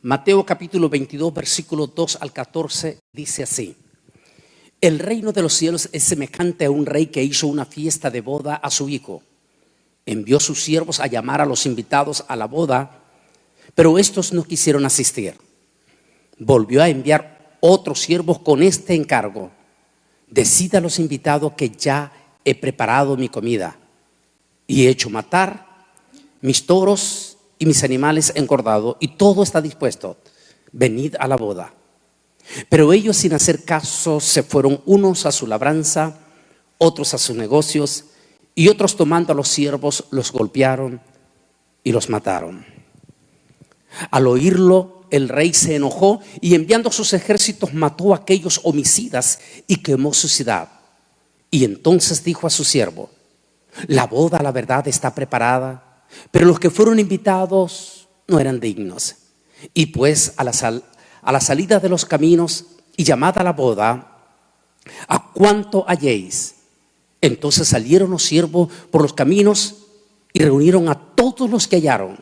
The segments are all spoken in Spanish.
Mateo capítulo 22, versículos 2 al 14, dice así: el reino de los cielos es semejante a un rey que hizo una fiesta de boda a su hijo. Envió sus siervos a llamar a los invitados a la boda, pero estos no quisieron asistir. Volvió a enviar otros siervos con este encargo: decid a los invitados que ya he preparado mi comida y he hecho matar mis toros y mis animales engordados, y todo está dispuesto. Venid a la boda. Pero ellos, sin hacer caso, se fueron, unos a su labranza, otros a sus negocios, y otros, tomando a los siervos, los golpearon y los mataron. Al oírlo, el rey se enojó y, enviando sus ejércitos, mató a aquellos homicidas y quemó su ciudad. Y entonces dijo a su siervo: la boda, la verdad, está preparada, pero los que fueron invitados no eran dignos. Y pues a la salida de los caminos y llamada a la boda, a cuanto halléis. Entonces salieron los siervos por los caminos y reunieron a todos los que hallaron,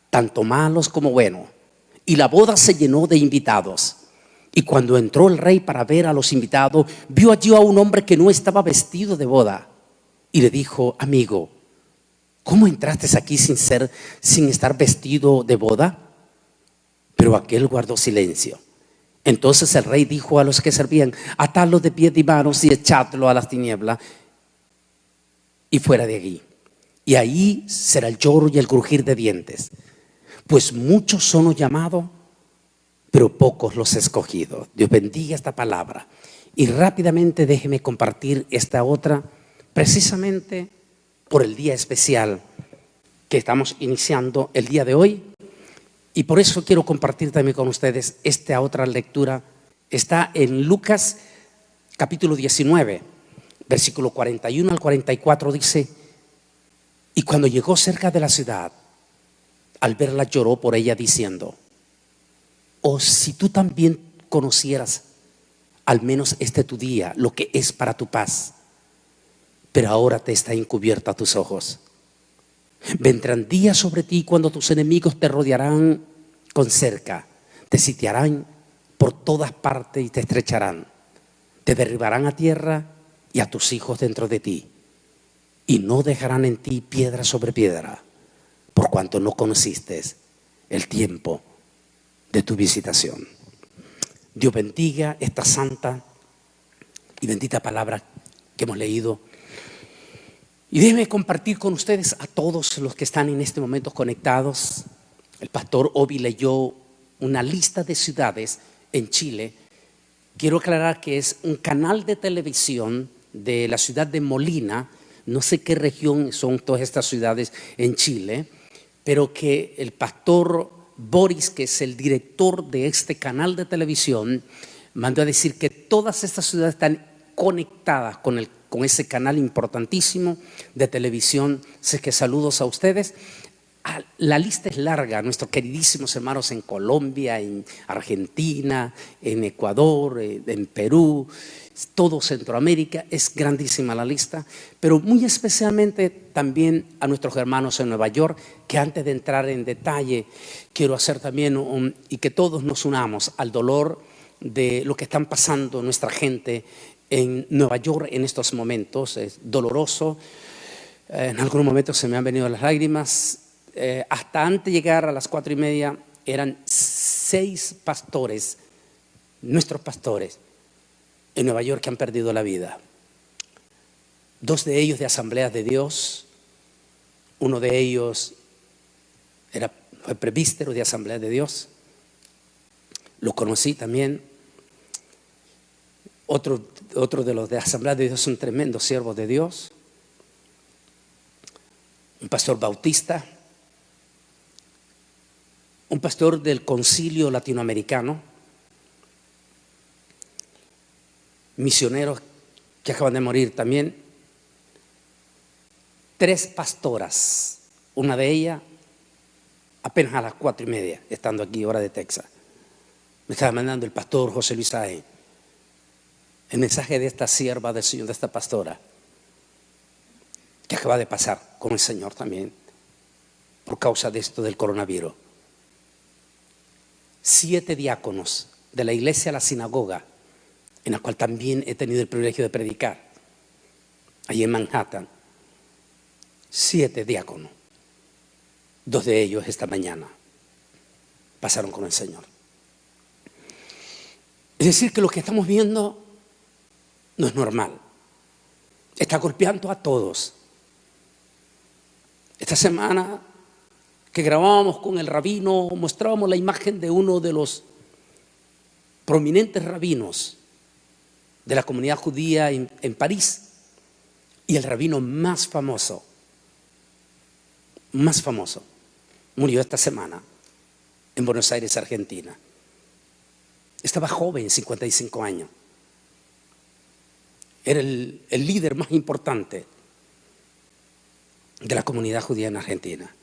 tanto malos como buenos. Y la boda se llenó de invitados. Y cuando entró el rey para ver a los invitados, vio allí a un hombre que no estaba vestido de boda. Y le dijo: amigo, ¿cómo entraste aquí sin estar vestido de boda? Pero aquel guardó silencio. Entonces el rey dijo a los que servían: atadlo de pies y manos y echadlo a las tinieblas y fuera de allí. Y ahí será el lloro y el crujir de dientes, pues muchos son los llamados, pero pocos los escogidos. Dios bendiga esta palabra. Y rápidamente déjeme compartir esta otra, precisamente por el día especial que estamos iniciando el día de hoy. Y por eso quiero compartir también con ustedes esta otra lectura. Está en Lucas capítulo 19, versículo 41 al 44, dice: y cuando llegó cerca de la ciudad, al verla lloró por ella, diciendo: oh, si tú también conocieras al menos este tu día, lo que es para tu paz. Pero ahora te está encubierta a tus ojos. Vendrán días sobre ti cuando tus enemigos te rodearán con cerca, te sitiarán por todas partes y te estrecharán. Te derribarán a tierra y a tus hijos dentro de ti, y no dejarán en ti piedra sobre piedra, por cuanto no conociste el tiempo de tu visitación. Dios bendiga esta santa y bendita palabra que hemos leído. Y déjenme compartir con ustedes, a todos los que están en este momento conectados. El pastor Obi leyó una lista de ciudades en Chile. Quiero aclarar que es un canal de televisión de la ciudad de Molina. No sé qué región son todas estas ciudades en Chile, pero que el pastor Boris, que es el director de este canal de televisión, mandó a decir que todas estas ciudades están conectadas con ese canal importantísimo de televisión. Así que saludos a ustedes. La lista es larga. Nuestros queridísimos hermanos en Colombia, en Argentina, en Ecuador, en Perú, todo Centroamérica. Es grandísima la lista, pero muy especialmente también a nuestros hermanos en Nueva York, que antes de entrar en detalle quiero hacer también y que todos nos unamos al dolor de lo que están pasando nuestra gente en Nueva York en estos momentos. Es doloroso. En algunos momentos se me han venido las lágrimas. Hasta antes de llegar a las 4:30 eran 6 pastores, nuestros pastores en Nueva York, que han perdido la vida. 2 de ellos de Asambleas de Dios. Uno de ellos fue presbítero de Asambleas de Dios. Lo conocí también. Otro de los de Asambleas de Dios, un tremendo siervo de Dios. Un pastor bautista. Un pastor del Concilio Latinoamericano. Misioneros que acaban de morir también. 3 pastoras. Una de ellas apenas a las 4:30, estando aquí, hora de Texas. Me estaba mandando el pastor José Luis Sáenz el mensaje de esta sierva del Señor, de esta pastora, que acaba de pasar con el Señor también por causa de esto del coronavirus. 7 diáconos de la iglesia La Sinagoga, en la cual también he tenido el privilegio de predicar, allí en Manhattan. 7 diáconos, 2 de ellos esta mañana pasaron con el Señor. Es decir, que lo que estamos viendo no es normal. Está golpeando a todos. Esta semana que grabábamos con el rabino, mostrábamos la imagen de uno de los prominentes rabinos de la comunidad judía en París, y el rabino más famoso, murió esta semana en Buenos Aires, Argentina. Estaba joven, 55 años. Era el líder más importante de la comunidad judía en Argentina.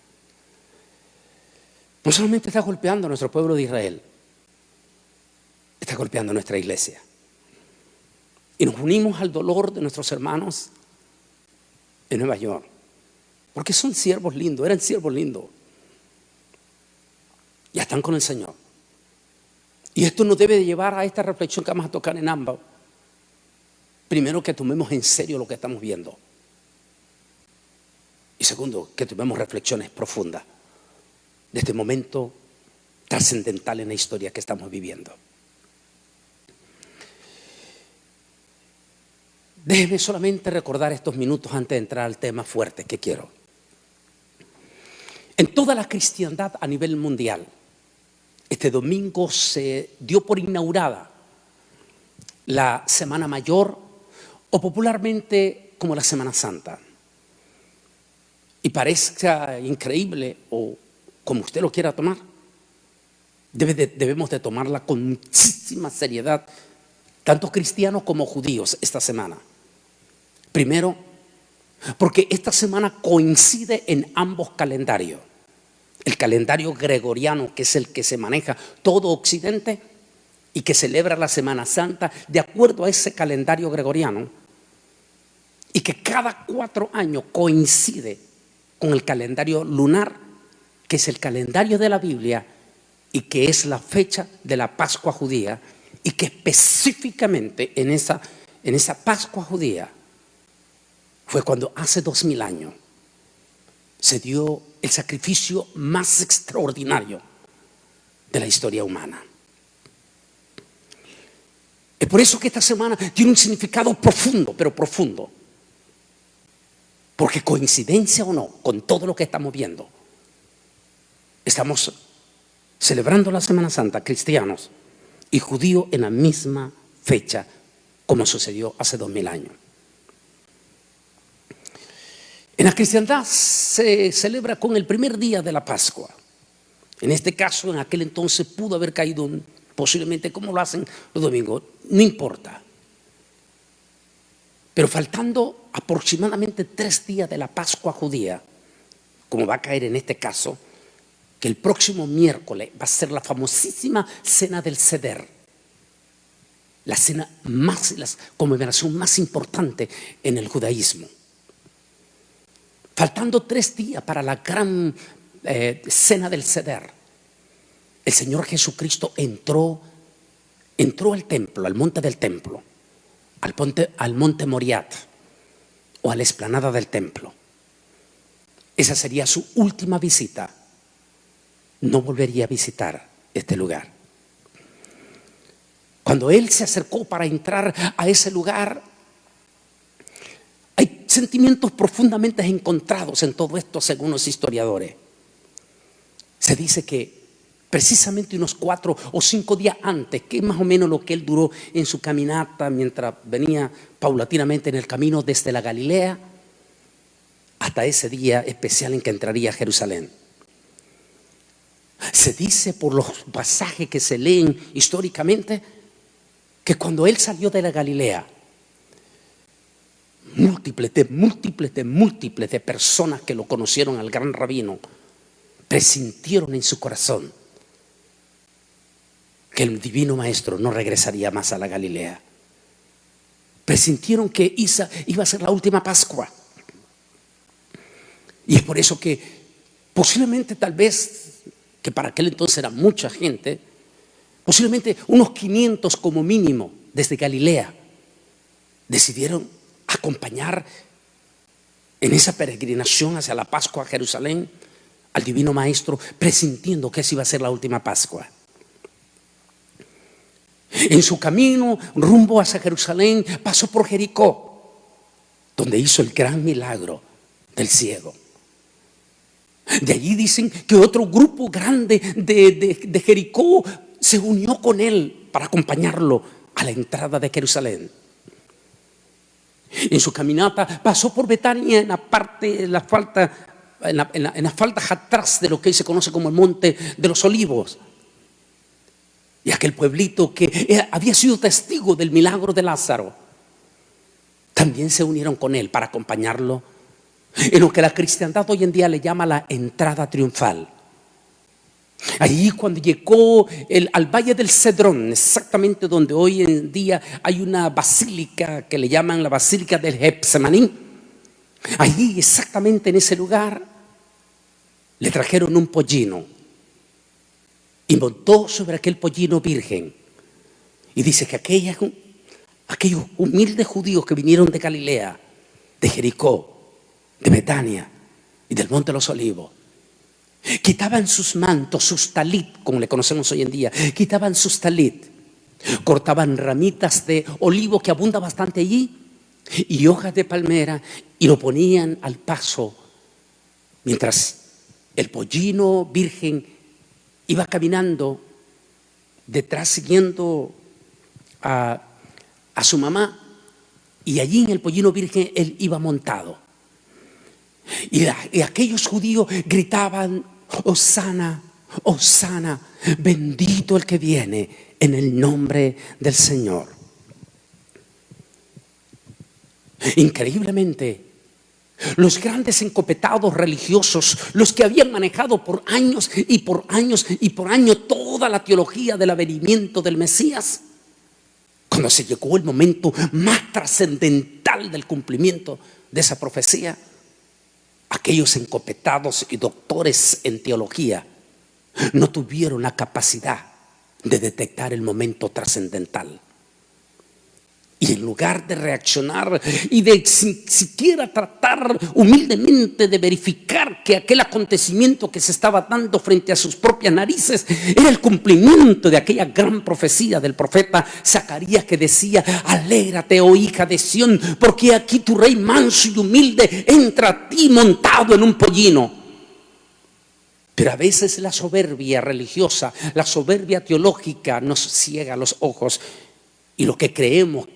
No solamente está golpeando a nuestro pueblo de Israel, está golpeando a nuestra iglesia. Y nos unimos al dolor de nuestros hermanos en Nueva York, porque son siervos lindos, eran siervos lindos. Ya están con el Señor. Y esto nos debe de llevar a esta reflexión que vamos a tocar en ambos. Primero, que tomemos en serio lo que estamos viendo. Y segundo, que tomemos reflexiones profundas de este momento trascendental en la historia que estamos viviendo. Déjeme solamente recordar estos minutos antes de entrar al tema fuerte que quiero. En toda la cristiandad a nivel mundial, este domingo se dio por inaugurada la Semana Mayor, o popularmente como la Semana Santa. Y parezca increíble, o como usted lo quiera tomar, debemos de tomarla con muchísima seriedad, tanto cristianos como judíos, esta semana. Primero, porque esta semana coincide en ambos calendarios. El calendario gregoriano, que es el que se maneja todo Occidente y que celebra la Semana Santa de acuerdo a ese calendario gregoriano, y que cada 4 años coincide con el calendario lunar, que es el calendario de la Biblia y que es la fecha de la Pascua judía, y que específicamente en esa Pascua judía fue cuando hace 2000 años se dio el sacrificio más extraordinario de la historia humana. Es por eso que esta semana tiene un significado profundo, pero profundo. Porque coincidencia o no, con todo lo que estamos viendo, estamos celebrando la Semana Santa, cristianos y judíos, en la misma fecha, como sucedió hace 2000 años. En la cristiandad se celebra con el primer día de la Pascua. En este caso, en aquel entonces pudo haber caído posiblemente como lo hacen los domingos, no importa. Pero faltando aproximadamente 3 días de la Pascua judía, como va a caer en este caso, que el próximo miércoles va a ser la famosísima cena del Seder, la cena más, la conmemoración más importante en el judaísmo. Faltando 3 días para la gran cena del Seder, el Señor Jesucristo entró al templo, al monte del templo, al monte Moriat, o a la explanada del templo. Esa sería su última visita. No volvería a visitar este lugar. Cuando Él se acercó para entrar a ese lugar, hay sentimientos profundamente encontrados en todo esto, según los historiadores. Se dice que precisamente unos 4 o 5 días antes, que es más o menos lo que Él duró en su caminata mientras venía paulatinamente en el camino desde la Galilea hasta ese día especial en que entraría a Jerusalén. Se dice por los pasajes que se leen históricamente que cuando Él salió de la Galilea, múltiples de personas que lo conocieron al gran rabino presintieron en su corazón que el divino maestro no regresaría más a la Galilea. Presintieron que iba a ser la última Pascua. Y es por eso que posiblemente, tal vez, que para aquel entonces era mucha gente, posiblemente unos 500 como mínimo desde Galilea, decidieron acompañar en esa peregrinación hacia la Pascua a Jerusalén al Divino Maestro, presintiendo que esa iba a ser la última Pascua. En su camino rumbo hacia Jerusalén pasó por Jericó, donde hizo el gran milagro del ciego. De allí dicen que otro grupo grande de Jericó se unió con él para acompañarlo a la entrada de Jerusalén. En su caminata pasó por Betania, en las faldas atrás de lo que hoy se conoce como el Monte de los Olivos. Y aquel pueblito que había sido testigo del milagro de Lázaro, también se unieron con él para acompañarlo en lo que la cristiandad hoy en día le llama la entrada triunfal. Allí cuando llegó al Valle del Cedrón, exactamente donde hoy en día hay una basílica que le llaman la Basílica del Getsemaní, allí exactamente en ese lugar le trajeron un pollino y montó sobre aquel pollino virgen. Y dice que aquellos humildes judíos que vinieron de Galilea, de Jericó, de Betania y del Monte de los Olivos, quitaban sus mantos, sus talit, como le conocemos hoy en día, quitaban sus talit, cortaban ramitas de olivo que abunda bastante allí y hojas de palmera y lo ponían al paso mientras el pollino virgen iba caminando detrás siguiendo a su mamá, y allí en el pollino virgen él iba montado. Y aquellos judíos gritaban: Hosana, Hosana, bendito el que viene en el nombre del Señor. Increíblemente, los grandes encopetados religiosos, los que habían manejado por años y por años y por años toda la teología del avenimiento del Mesías, cuando se llegó el momento más trascendental del cumplimiento de esa profecía, aquellos encopetados y doctores en teología no tuvieron la capacidad de detectar el momento trascendental. Y en lugar de reaccionar y de siquiera tratar humildemente de verificar que aquel acontecimiento que se estaba dando frente a sus propias narices era el cumplimiento de aquella gran profecía del profeta Zacarías, que decía: alégrate, oh hija de Sión, porque aquí tu rey manso y humilde entra a ti montado en un pollino. Pero a veces la soberbia religiosa, la soberbia teológica nos ciega los ojos, y lo que creemos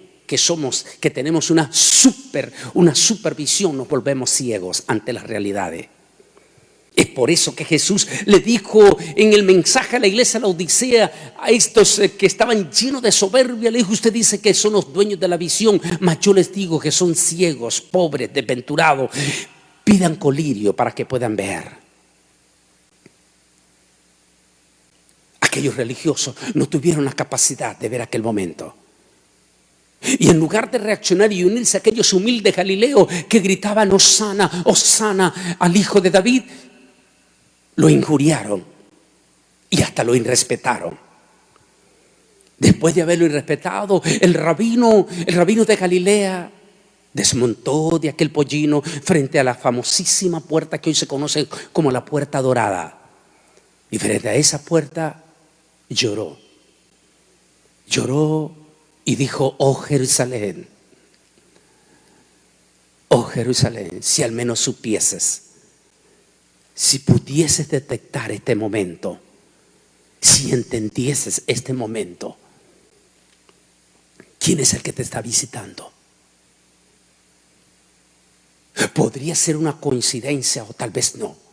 que tenemos una supervisión, nos volvemos ciegos ante las realidades. Es por eso que Jesús le dijo en el mensaje a la iglesia de la Odisea, a estos que estaban llenos de soberbia, le dijo: usted dice que son los dueños de la visión, mas yo les digo que son ciegos, pobres, desventurados. Pidan colirio para que puedan ver. Aquellos religiosos no tuvieron la capacidad de ver aquel momento. Y en lugar de reaccionar y unirse a aquellos humildes galileos que gritaban: Hosana, Hosana al Hijo de David, lo injuriaron y hasta lo irrespetaron. Después de haberlo irrespetado, el rabino de Galilea desmontó de aquel pollino frente a la famosísima puerta que hoy se conoce como la Puerta Dorada. Y frente a esa puerta lloró y dijo: oh Jerusalén, si al menos supieses, si pudieses detectar este momento, si entendieses este momento, ¿quién es el que te está visitando? Podría ser una coincidencia o tal vez no.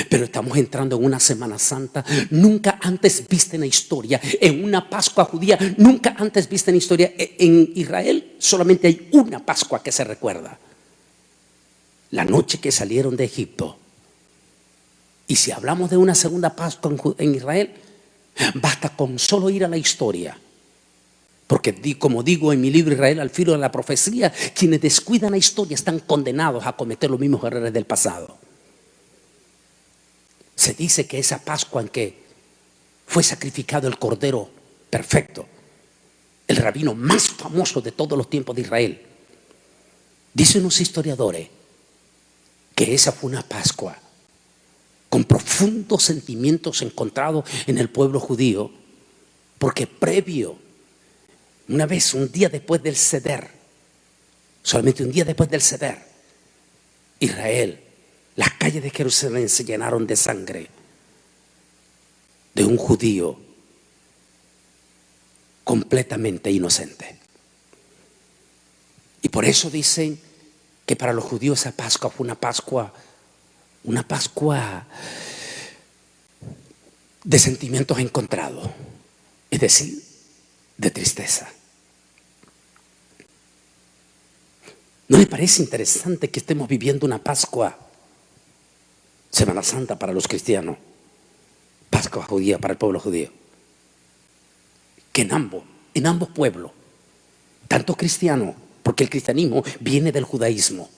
Pero estamos entrando en una Semana Santa nunca antes vista en la historia, en una Pascua judía nunca antes vista en la historia. En Israel solamente hay una Pascua que se recuerda: la noche que salieron de Egipto. Y si hablamos de una segunda Pascua en Israel, basta con solo ir a la historia. Porque como digo en mi libro Israel al filo de la profecía, quienes descuidan la historia están condenados a cometer los mismos errores del pasado. Se dice que esa Pascua en que fue sacrificado el Cordero perfecto, el rabino más famoso de todos los tiempos de Israel. Dicen los historiadores que esa fue una Pascua con profundos sentimientos encontrados en el pueblo judío, porque previo, una vez, un día después del Seder, solamente un día después del Seder, Israel, las calles de Jerusalén se llenaron de sangre de un judío completamente inocente. Y por eso dicen que para los judíos esa Pascua fue una Pascua de sentimientos encontrados, es decir, de tristeza. ¿No le parece interesante que estemos viviendo una Pascua, Semana Santa para los cristianos, Pascua judía para el pueblo judío? Que en ambos pueblos, tanto cristianos, porque el cristianismo viene del judaísmo,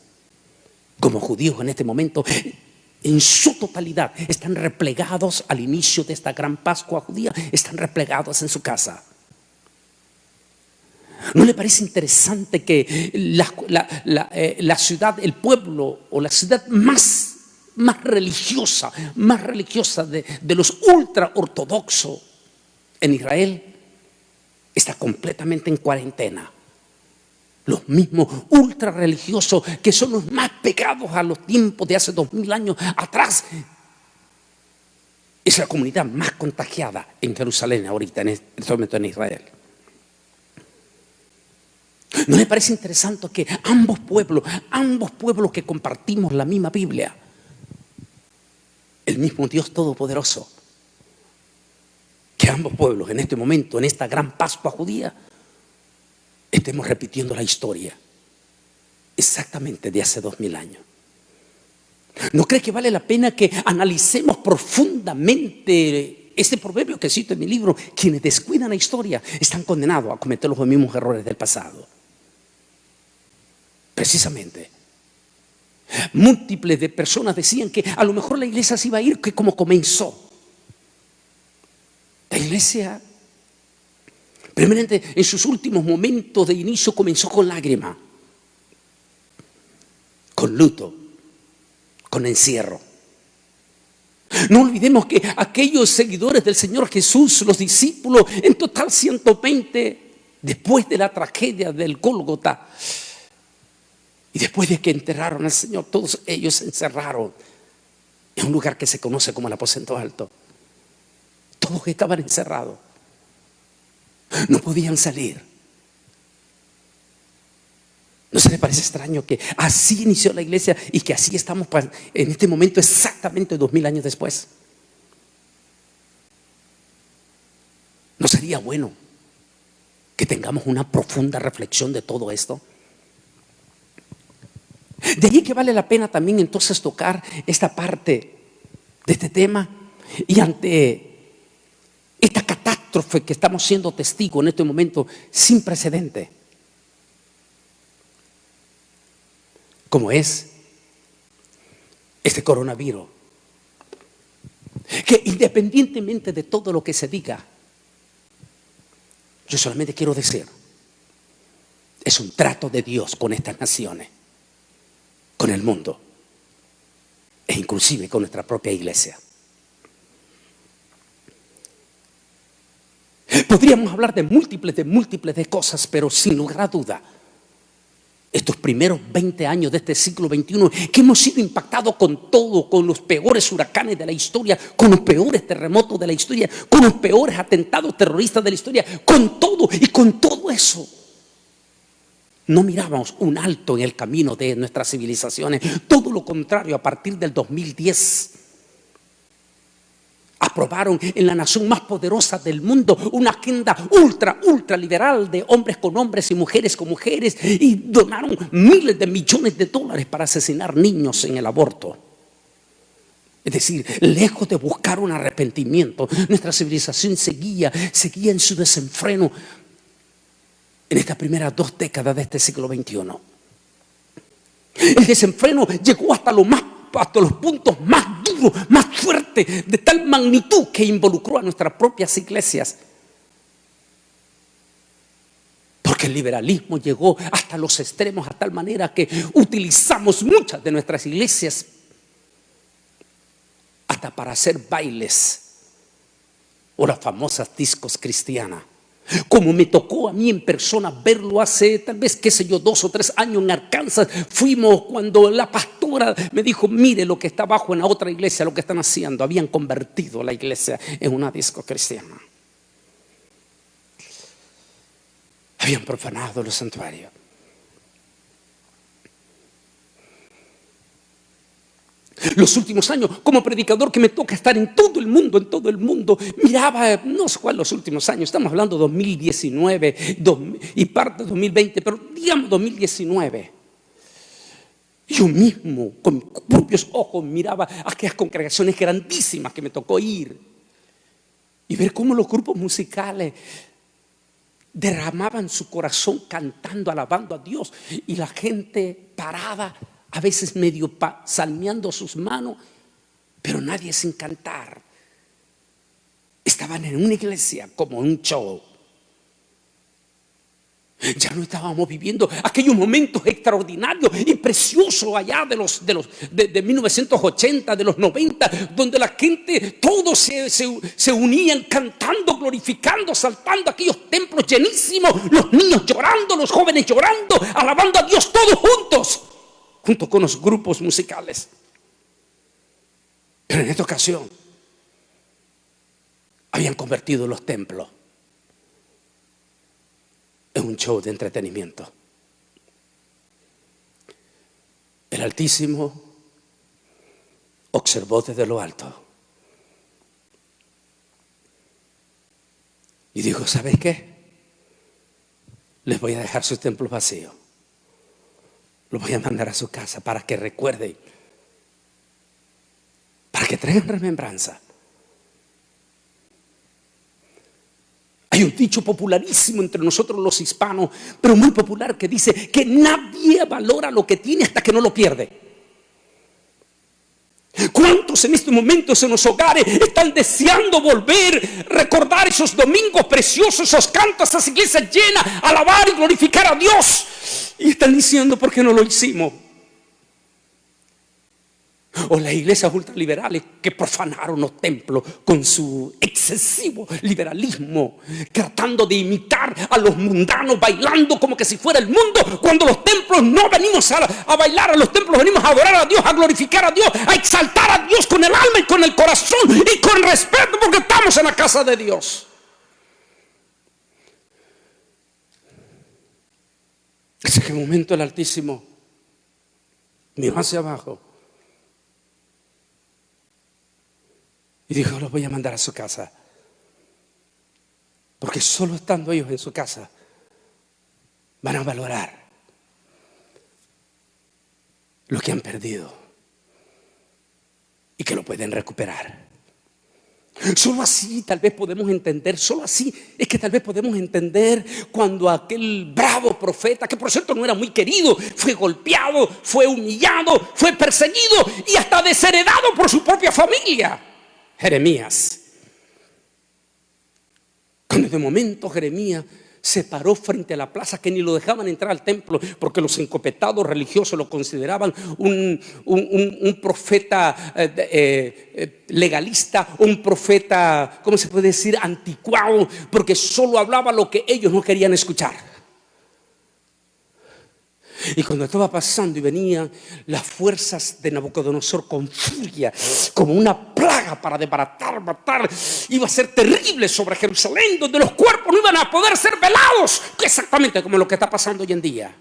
como judíos en este momento, en su totalidad, están replegados al inicio de esta gran Pascua judía, están replegados en su casa. ¿No le parece interesante que la ciudad, el pueblo o la ciudad más religiosa de los ultra ortodoxos en Israel está completamente en cuarentena? Los mismos ultra religiosos que son los más pegados a los tiempos de hace 2000 años atrás, es la comunidad más contagiada en Jerusalén ahorita, en este momento en Israel. ¿No le parece interesante que ambos pueblos que compartimos la misma Biblia, el mismo Dios Todopoderoso, que ambos pueblos en este momento, en esta gran Pascua judía, estemos repitiendo la historia exactamente de hace 2000 años? ¿No cree que vale la pena que analicemos profundamente este proverbio que cito en mi libro? Quienes descuidan la historia están condenados a cometer los mismos errores del pasado. Precisamente, múltiples de personas decían que a lo mejor la iglesia se iba a ir que como comenzó. La iglesia, primeramente, en sus últimos momentos de inicio comenzó con lágrimas, con luto, con encierro. No olvidemos que aquellos seguidores del Señor Jesús, los discípulos, en total 120, después de la tragedia del Gólgota, y después de que enterraron al Señor, todos ellos se encerraron en un lugar que se conoce como el aposento alto. Todos estaban encerrados, no podían salir. ¿No se le parece extraño que así inició la iglesia y que así estamos en este momento exactamente 2000 años después? ¿No sería bueno que tengamos una profunda reflexión de todo esto? De allí que vale la pena también entonces tocar esta parte de este tema, y ante esta catástrofe que estamos siendo testigos en este momento sin precedente, como es este coronavirus, que independientemente de todo lo que se diga, yo solamente quiero decir, es un trato de Dios con estas naciones, con el mundo e inclusive con nuestra propia iglesia. Podríamos hablar de múltiples de cosas, pero sin lugar a duda, estos primeros 20 años de este siglo XXI, que hemos sido impactados con todo, con los peores huracanes de la historia, con los peores terremotos de la historia, con los peores atentados terroristas de la historia, con todo, y con todo eso no mirábamos un alto en el camino de nuestras civilizaciones. Todo lo contrario, a partir del 2010 aprobaron en la nación más poderosa del mundo una agenda ultra liberal de hombres con hombres y mujeres con mujeres, y donaron miles de millones de dólares para asesinar niños en el aborto. Es decir, lejos de buscar un arrepentimiento, nuestra civilización seguía en su desenfreno en estas primeras 2 décadas de este siglo XXI. El desenfreno llegó hasta los puntos más duros duro, más fuerte, de tal magnitud que involucró a nuestras propias iglesias. Porque el liberalismo llegó hasta los extremos, a tal manera que utilizamos muchas de nuestras iglesias hasta para hacer bailes o las famosas discos cristianas. Como me tocó a mí en persona verlo hace tal vez, 2 o 3 años en Arkansas. Fuimos cuando la pastora me dijo: mire lo que está abajo en la otra iglesia, lo que están haciendo. Habían convertido la iglesia en una disco cristiana. Habían profanado los santuarios. Los últimos años, como predicador que me toca estar en todo el mundo, miraba, no sé cuál los últimos años, estamos hablando de 2019 y parte de 2020, pero digamos 2019. Yo mismo, con mis propios ojos, miraba aquellas congregaciones grandísimas que me tocó ir y ver cómo los grupos musicales derramaban su corazón cantando, alabando a Dios, y la gente parada, a veces medio salmeando sus manos, pero nadie sin cantar. Estaban en una iglesia como un show. Ya no estábamos viviendo aquellos momentos extraordinarios y preciosos allá de 1980, de los 90, donde la gente, todos se unían cantando, glorificando, saltando, aquellos templos llenísimos, los niños llorando, los jóvenes llorando, alabando a Dios todos juntos, junto con los grupos musicales. Pero en esta ocasión habían convertido los templos en un show de entretenimiento. El Altísimo observó desde lo alto y dijo: ¿sabes qué? Les voy a dejar sus templos vacíos. Los voy a mandar a su casa para que recuerden, para que traigan remembranza. Hay un dicho popularísimo entre nosotros los hispanos, pero muy popular, que dice que nadie valora lo que tiene hasta que no lo pierde. ¿Cuántos en este momento en los hogares están deseando volver, recordar esos domingos preciosos, esos cantos, esas iglesias llenas, alabar y glorificar a Dios? Y están diciendo: ¿por qué no lo hicimos? O las iglesias ultraliberales que profanaron los templos con su excesivo liberalismo, tratando de imitar a los mundanos, bailando como que si fuera el mundo, cuando los templos no venimos a bailar, a los templos venimos a adorar a Dios, a glorificar a Dios, a exaltar a Dios con el alma y con el corazón y con respeto, porque estamos en la casa de Dios. En ese momento el Altísimo miró hacia abajo y dijo: los voy a mandar a su casa, porque solo estando ellos en su casa van a valorar lo que han perdido y que lo pueden recuperar. Solo así tal vez podemos entender, solo así es que tal vez podemos entender cuando aquel bravo profeta, que por cierto no era muy querido, fue golpeado, fue humillado, fue perseguido y hasta desheredado por su propia familia, Jeremías. Cuando de momento Jeremías se paró frente a la plaza, que ni lo dejaban entrar al templo porque los encopetados religiosos lo consideraban un profeta legalista, un profeta, ¿cómo se puede decir?, anticuado, porque solo hablaba lo que ellos no querían escuchar. Y cuando estaba pasando y venían las fuerzas de Nabucodonosor con furia, como una plaga para desbaratar, matar, iba a ser terrible sobre Jerusalén, donde los cuerpos no iban a poder ser velados, exactamente como lo que está pasando hoy en día.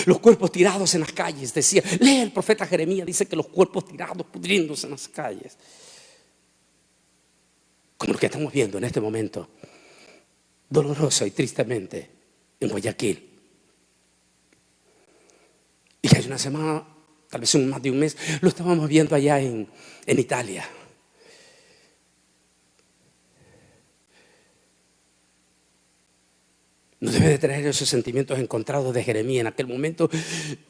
Los cuerpos tirados en las calles, decía, lee el profeta Jeremías, dice que los cuerpos tirados, pudriéndose en las calles, como lo que estamos viendo en este momento, doloroso y tristemente, en Guayaquil. Y hace una semana, tal vez más de un mes, lo estábamos viendo allá en Italia. No debe de traer esos sentimientos encontrados de Jeremías en aquel momento,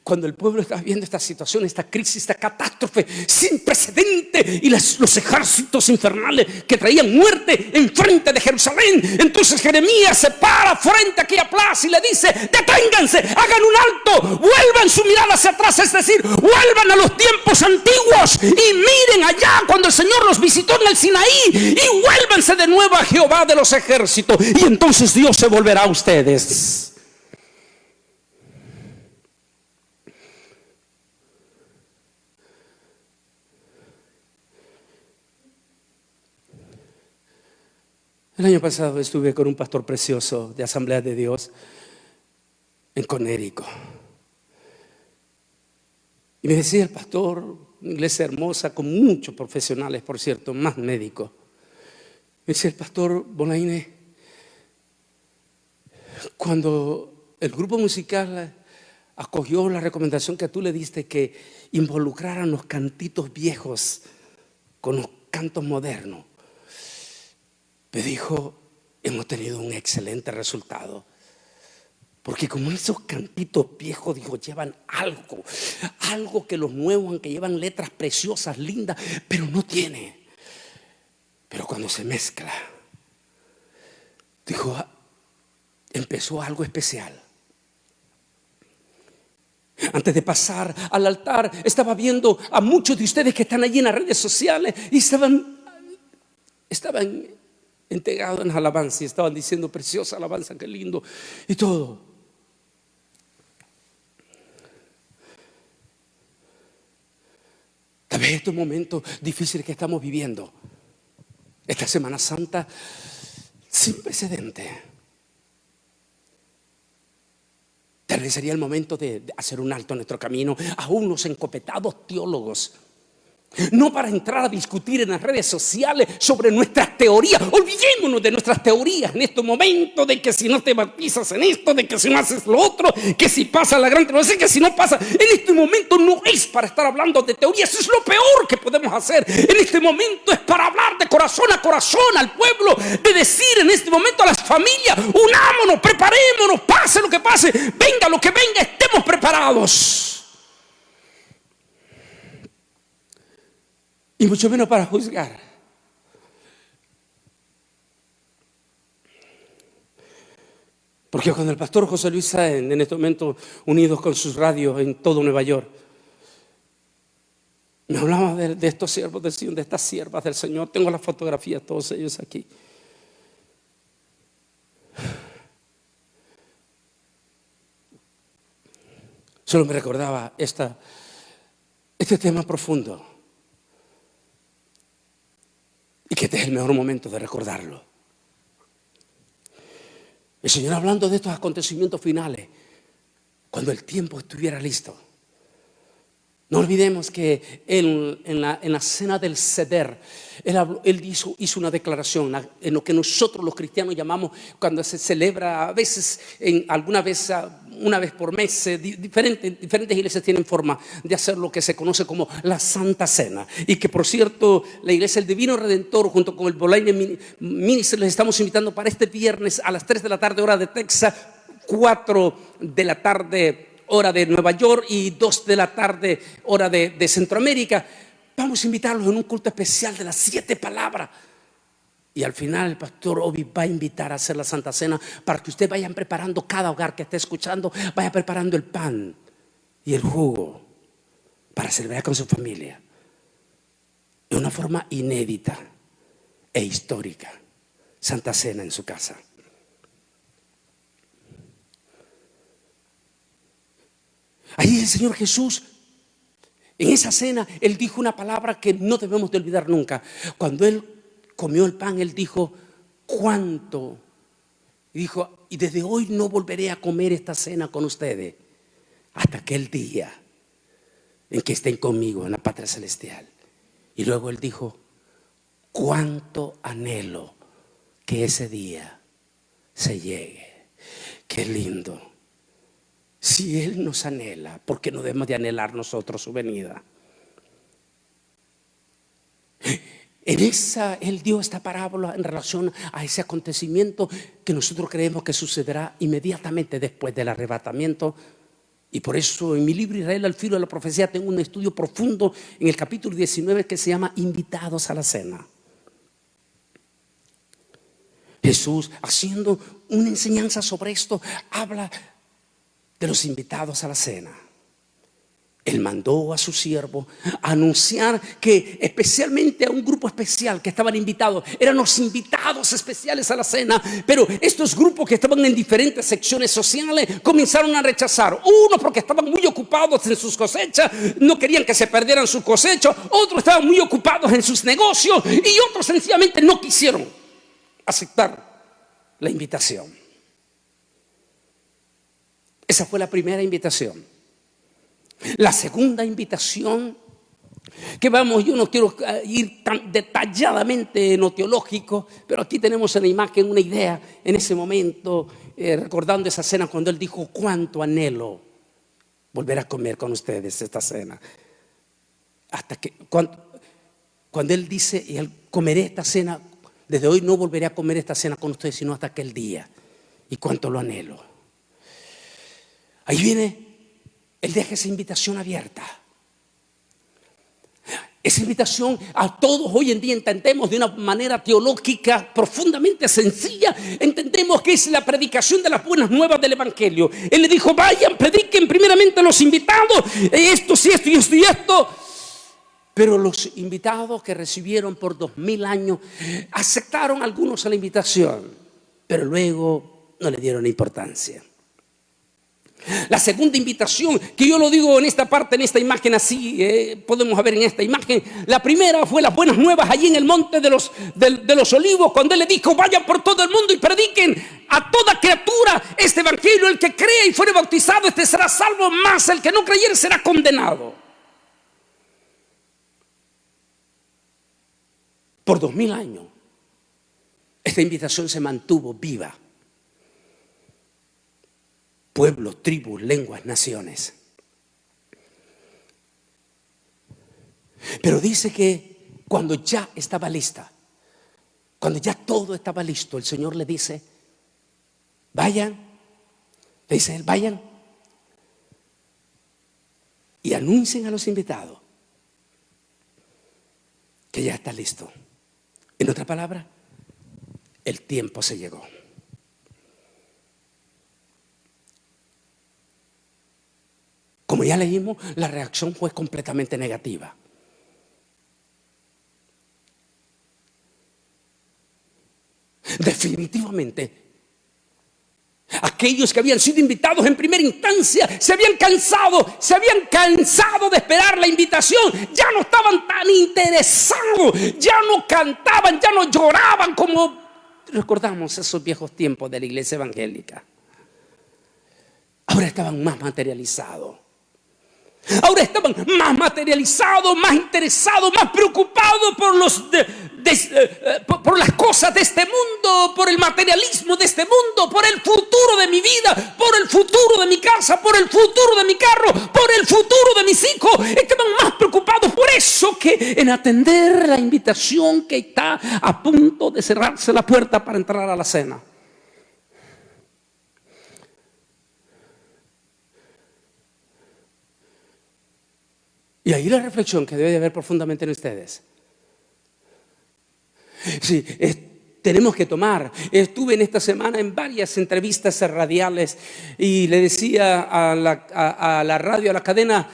cuando el pueblo estaba viendo esta situación, esta crisis, esta catástrofe sin precedente, y los ejércitos infernales que traían muerte enfrente de Jerusalén. Entonces Jeremías se para frente a aquella plaza y le dice: deténganse, hagan un alto, vuelvan su mirada hacia atrás, es decir, vuelvan a los tiempos antiguos y miren allá cuando el Señor los visitó en el Sinaí, y vuélvanse de nuevo a Jehová de los ejércitos, y entonces Dios se volverá a ustedes. El año pasado estuve con un pastor precioso de Asamblea de Dios en Connecticut. Y me decía el pastor, una iglesia hermosa, con muchos profesionales, por cierto, más médicos. Me decía el pastor Bolaine: cuando el grupo musical acogió la recomendación que tú le diste, que involucraran los cantitos viejos con los cantos modernos, me dijo: hemos tenido un excelente resultado. Porque como esos cantitos viejos, dijo, llevan algo que los nuevos, aunque llevan letras preciosas, lindas, pero no tiene. Pero cuando se mezcla, dijo, empezó algo especial. Antes de pasar al altar, estaba viendo a muchos de ustedes que están allí en las redes sociales y estaban integrados en alabanza y estaban diciendo: preciosa alabanza, qué lindo y todo. Tal vez estos momentos difíciles que estamos viviendo, esta Semana Santa sin precedente, tal vez sería el momento de hacer un alto en nuestro camino a unos encopetados teólogos. No para entrar a discutir en las redes sociales sobre nuestras teorías. Olvidémonos de nuestras teorías en este momento, de que si no te bautizas en esto, de que si no haces lo otro, que si pasa la gran tribulación, que si no pasa. En este momento no es para estar hablando de teorías. Eso es lo peor que podemos hacer. En este momento es para hablar de corazón a corazón al pueblo, de decir en este momento a las familias: unámonos, preparémonos, pase lo que pase, venga lo que venga, estemos preparados. Y mucho menos para juzgar. Porque cuando el pastor José Luis Sáenz, en este momento unidos con sus radios en todo Nueva York, me hablaba de estos siervos del Señor, de estas siervas del Señor, tengo las fotografías, todos ellos aquí. Solo me recordaba este tema profundo. Y que este es el mejor momento de recordarlo. El Señor hablando de estos acontecimientos finales, cuando el tiempo estuviera listo. No olvidemos que en la cena del Seder, Él hizo una declaración en lo que nosotros los cristianos llamamos, cuando se celebra a veces, una vez por mes, diferentes iglesias tienen forma de hacer lo que se conoce como la Santa Cena. Y que por cierto, la Iglesia del Divino Redentor junto con el Bolaine Ministry les estamos invitando para este viernes a las 3 de la tarde hora de Texas, 4 de la tarde hora de Nueva York y 2 de la tarde hora de Centroamérica. Vamos a invitarlos en un culto especial de las 7 palabras. Y al final el pastor Obi va a invitar a hacer la Santa Cena para que ustedes vayan preparando, cada hogar que esté escuchando, vaya preparando el pan y el jugo para celebrar con su familia. De una forma inédita e histórica. Santa Cena en su casa. Ahí el Señor Jesús, en esa cena, Él dijo una palabra que no debemos de olvidar nunca. Cuando Él comió el pan, Él dijo: ¿cuánto? Y dijo: y desde hoy no volveré a comer esta cena con ustedes hasta aquel día en que estén conmigo en la patria celestial. Y luego Él dijo: cuánto anhelo que ese día se llegue. Qué lindo. Si Él nos anhela, ¿por qué no debemos de anhelar nosotros su venida? Él dio esta parábola en relación a ese acontecimiento que nosotros creemos que sucederá inmediatamente después del arrebatamiento. Y por eso en mi libro Israel al filo de la profecía tengo un estudio profundo en el capítulo 19 que se llama Invitados a la cena. Jesús, haciendo una enseñanza sobre esto, habla de los invitados a la cena. Él mandó a su siervo a anunciar que especialmente a un grupo especial que estaban invitados, eran los invitados especiales a la cena, pero estos grupos que estaban en diferentes secciones sociales comenzaron a rechazar. Unos porque estaban muy ocupados en sus cosechas, no querían que se perdieran sus cosechas, otros estaban muy ocupados en sus negocios y otros sencillamente no quisieron aceptar la invitación. Esa fue la primera invitación. La segunda invitación, que vamos, yo no quiero ir tan detalladamente en lo teológico, pero aquí tenemos en la imagen una idea en ese momento, recordando esa cena cuando Él dijo: cuánto anhelo volver a comer con ustedes esta cena. Hasta que, cuando Él dice: y Él comeré esta cena, desde hoy no volveré a comer esta cena con ustedes, sino hasta aquel día. Y cuánto lo anhelo. Ahí viene. Él deja esa invitación abierta. Esa invitación a todos hoy en día entendemos de una manera teológica profundamente sencilla. Entendemos que es la predicación de las buenas nuevas del Evangelio. Él le dijo: vayan, prediquen primeramente a los invitados, esto, sí, esto y esto y esto. Pero los invitados que recibieron por 2000 años aceptaron algunos a la invitación, pero luego no le dieron importancia. La segunda invitación, que yo lo digo en esta parte, en esta imagen así, podemos ver en esta imagen. La primera fue las buenas nuevas allí en el monte de los olivos, cuando Él le dijo: vayan por todo el mundo y prediquen a toda criatura este evangelio. El que crea y fuere bautizado, este será salvo, mas el que no creyere será condenado. Por 2000 años esta invitación se mantuvo viva. Pueblos, tribus, lenguas, naciones. Pero dice que cuando ya estaba lista, cuando ya todo estaba listo, el Señor le dice: vayan, le dice Él: vayan y anuncien a los invitados que ya está listo. En otra palabra, el tiempo se llegó. Como ya leímos, la reacción fue completamente negativa. Definitivamente, aquellos que habían sido invitados en primera instancia se habían cansado de esperar la invitación. Ya no estaban tan interesados, ya no cantaban, ya no lloraban como recordamos esos viejos tiempos de la iglesia evangélica. Ahora estaban más materializados. Ahora estaban más materializados, más interesados, más preocupados por las cosas de este mundo, por el materialismo de este mundo, por el futuro de mi vida, por el futuro de mi casa, por el futuro de mi carro, por el futuro de mis hijos. Estaban más preocupados por eso que en atender la invitación que está a punto de cerrarse la puerta para entrar a la cena. Y ahí la reflexión que debe de haber profundamente en ustedes. Sí, tenemos que tomar. Estuve en esta semana en varias entrevistas radiales y le decía a la radio, a la cadena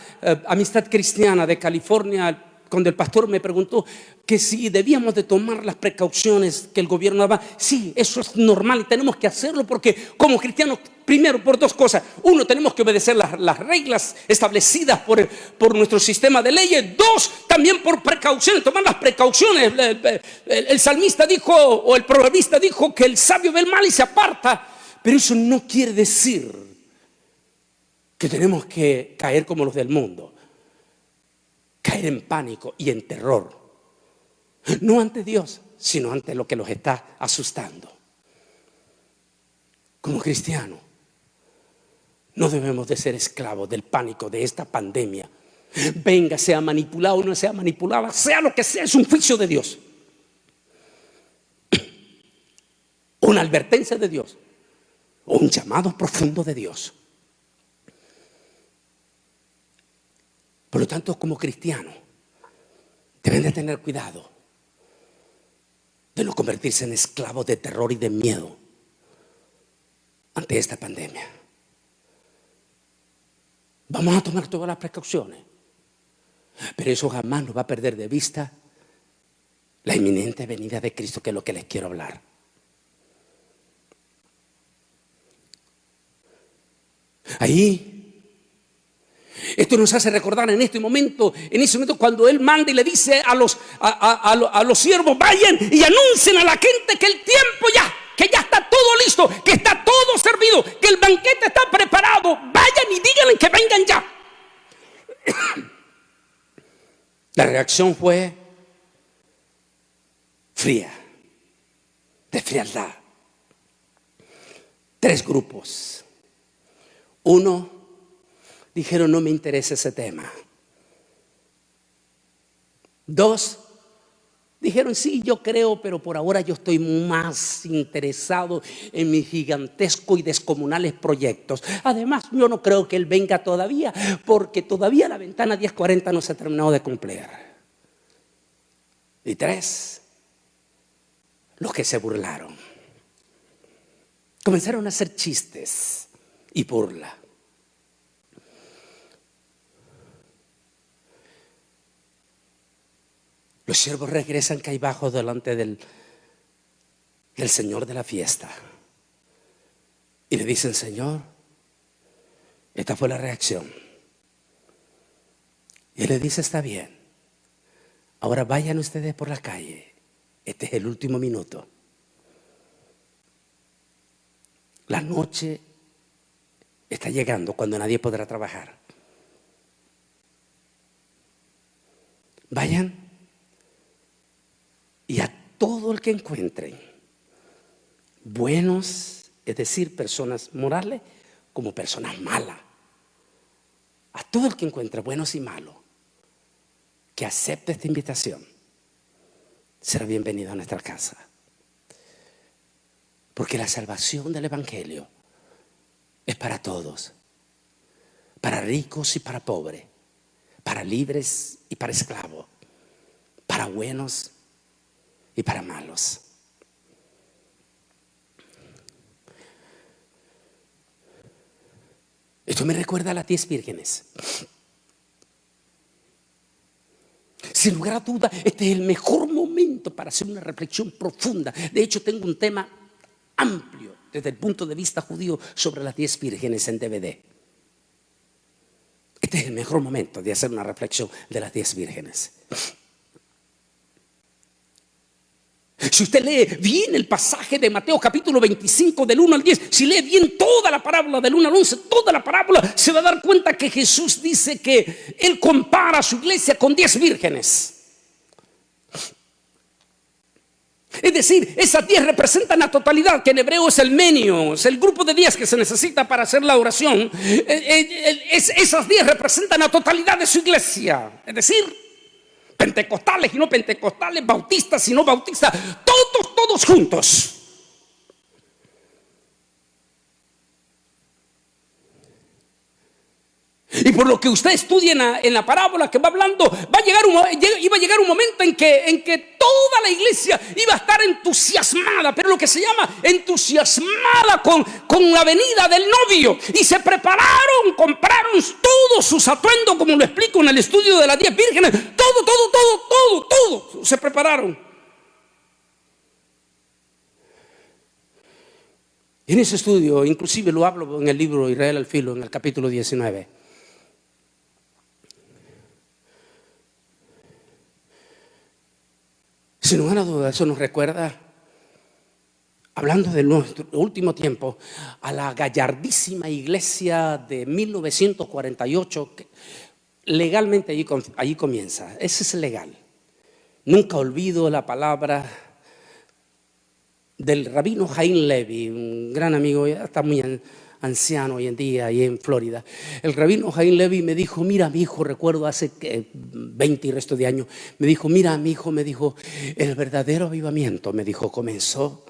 Amistad Cristiana de California, cuando el pastor me preguntó que si debíamos de tomar las precauciones que el gobierno daba. Sí, eso es normal y tenemos que hacerlo porque como cristianos, primero por dos cosas. Uno, tenemos que obedecer las reglas establecidas por nuestro sistema de leyes. Dos, también por precauciones, tomar las precauciones. El salmista dijo, o el proverbista dijo, que el sabio ve el mal y se aparta. Pero eso no quiere decir que tenemos que caer como los del mundo. Caer en pánico y en terror. No ante Dios, sino ante lo que los está asustando. Como cristianos, no debemos de ser esclavos del pánico de esta pandemia. Venga, sea manipulado o no sea manipulada, sea lo que sea, es un juicio de Dios. una advertencia de Dios, o un llamado profundo de Dios. Por lo tanto, como cristianos, deben de tener cuidado de no convertirse en esclavos de terror y de miedo ante esta pandemia. Vamos a tomar todas las precauciones, pero eso jamás nos va a perder de vista la inminente venida de Cristo, que es lo que les quiero hablar. Ahí, esto nos hace recordar en ese momento cuando Él manda y le dice a los siervos: vayan y anuncien a la gente que el tiempo que ya está todo listo, que está todo servido, que el banquete está preparado. Vayan y díganle que vengan ya. La reacción fue fría, de frialdad. 3 grupos. 1, dijeron: no me interesa ese tema. 2, dijeron: sí, yo creo, pero por ahora yo estoy más interesado en mis gigantescos y descomunales proyectos. Además, yo no creo que Él venga todavía, porque todavía la ventana 1040 no se ha terminado de cumplir. Y 3, los que se burlaron. Comenzaron a hacer chistes y burla. Los siervos regresan cabizbajos delante del Señor de la fiesta y le dicen: Señor, esta fue la reacción. Y Él le dice: está bien, ahora vayan ustedes por la calle, este es el último minuto. La noche está llegando cuando nadie podrá trabajar. Vayan y a todo el que encuentren, buenos, es decir, personas morales, como personas malas, a todo el que encuentre, buenos y malos, que acepte esta invitación, será bienvenido a nuestra casa. Porque la salvación del Evangelio es para todos, para ricos y para pobres, para libres y para esclavos, para buenos y para malos. Esto me recuerda a las 10 vírgenes. Sin lugar a duda, este es el mejor momento para hacer una reflexión profunda. De hecho, tengo un tema amplio desde el punto de vista judío sobre las 10 vírgenes en DVD. Este es el mejor momento de hacer una reflexión de las 10 vírgenes. Si usted lee bien el pasaje de Mateo capítulo 25 del 1 al 10, si lee bien toda la parábola del 1 al 11, toda la parábola, se va a dar cuenta que Jesús dice que Él compara a su iglesia con 10 vírgenes. Es decir, esas 10 representan la totalidad, que en hebreo es el menio, es el grupo de 10 que se necesita para hacer la oración. Esas 10 representan la totalidad de su iglesia. Es decir, pentecostales y no pentecostales, bautistas y no bautistas, todos juntos. Y por lo que usted estudia en la parábola que va hablando, iba a llegar un momento en que toda la iglesia iba a estar entusiasmada, pero lo que se llama entusiasmada con la venida del novio. Y se prepararon, compraron todos sus atuendos, como lo explico en el estudio de las 10 vírgenes. Todo se prepararon. Y en ese estudio, inclusive lo hablo en el libro Israel al filo, en el capítulo 19. Sin lugar a dudas, eso nos recuerda, hablando de nuestro último tiempo, a la gallardísima iglesia de 1948, que legalmente allí comienza. Ese es legal. Nunca olvido la palabra del rabino Haim Levy, un gran amigo, ya está muy anciano hoy en día, ahí en Florida. El rabino Haim Levy me dijo: mira, mi hijo, recuerdo hace 20 y resto de años, me dijo: mira, mi hijo, me dijo, el verdadero avivamiento, me dijo, comenzó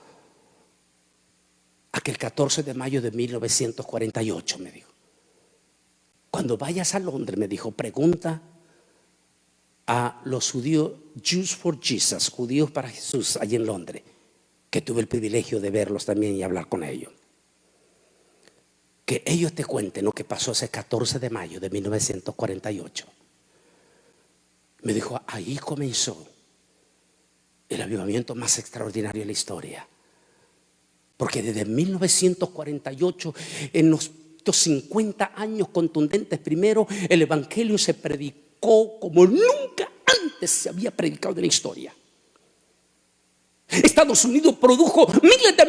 Aquel 14 de mayo de 1948 me dijo, cuando vayas a Londres, me dijo, pregunta a los judíos, Jews for Jesus, judíos para Jesús, allí en Londres, que tuve el privilegio de verlos también y hablar con ellos. Que ellos te cuenten lo que pasó ese 14 de mayo de 1948. Me dijo, ahí comenzó el avivamiento más extraordinario de la historia. Porque desde 1948, en los 50 años contundentes, primero el evangelio se predicó como nunca antes se había predicado en la historia. Estados Unidos produjo miles de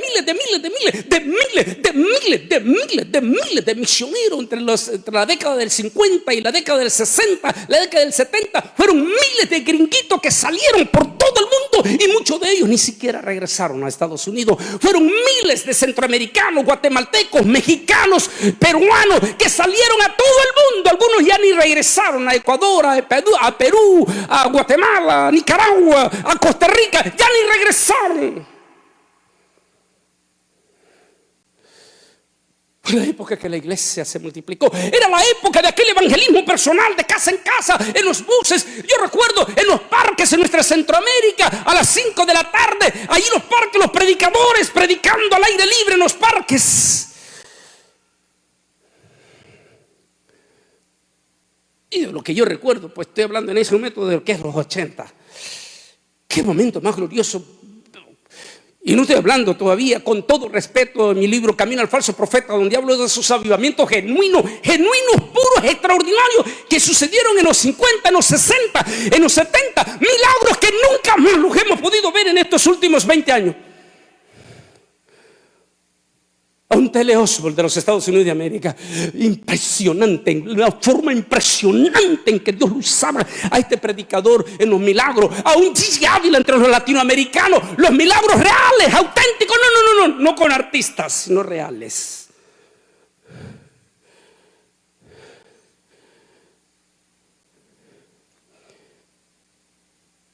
misioneros entre la década del 50 y la década del 60, la década del 70. Fueron miles de gringuitos que salieron por todo el mundo y muchos de ellos ni siquiera regresaron a Estados Unidos. Fueron miles de centroamericanos, guatemaltecos, mexicanos, peruanos que salieron a todo el mundo. Algunos ya ni regresaron a Ecuador, a Perú, a Guatemala, a Nicaragua, a Costa Rica. Ya ni regresaron. Fue la época que la iglesia se multiplicó. Era la época de aquel evangelismo personal de casa en casa, en los buses. Yo recuerdo en los parques en nuestra Centroamérica a las 5 de la tarde, ahí en los parques, los predicadores predicando al aire libre en los parques. Y de lo que yo recuerdo, pues estoy hablando en ese momento de lo que es los 80. Qué momento más glorioso. Y no estoy hablando todavía, con todo respeto, en mi libro Camino al Falso Profeta, donde hablo de esos avivamientos genuinos, puros, extraordinarios, que sucedieron en los 50, en los 60, en los 70. Milagros que nunca más los hemos podido ver en estos últimos 20 años. A un T.L. Osborne de los Estados Unidos de América, impresionante, una forma impresionante en que Dios usaba a este predicador en los milagros. A un G. Ávila entre los latinoamericanos, los milagros reales, auténticos, no con artistas, sino reales.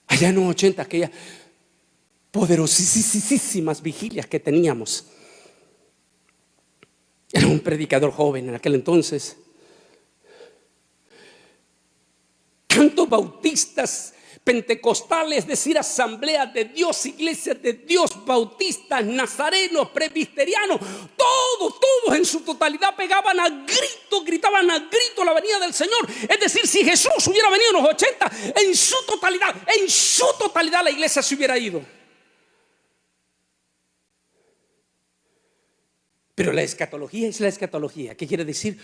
Allá en los 80, aquellas poderosísimas vigilias que teníamos. Era un predicador joven en aquel entonces. Cantos bautistas, pentecostales, es decir, asambleas de Dios, iglesias de Dios, bautistas, nazarenos, presbiterianos, todos en su totalidad gritaban a grito la venida del Señor. Es decir, si Jesús hubiera venido en los 80, en su totalidad la iglesia se hubiera ido. Pero la escatología es la escatología. ¿Qué quiere decir?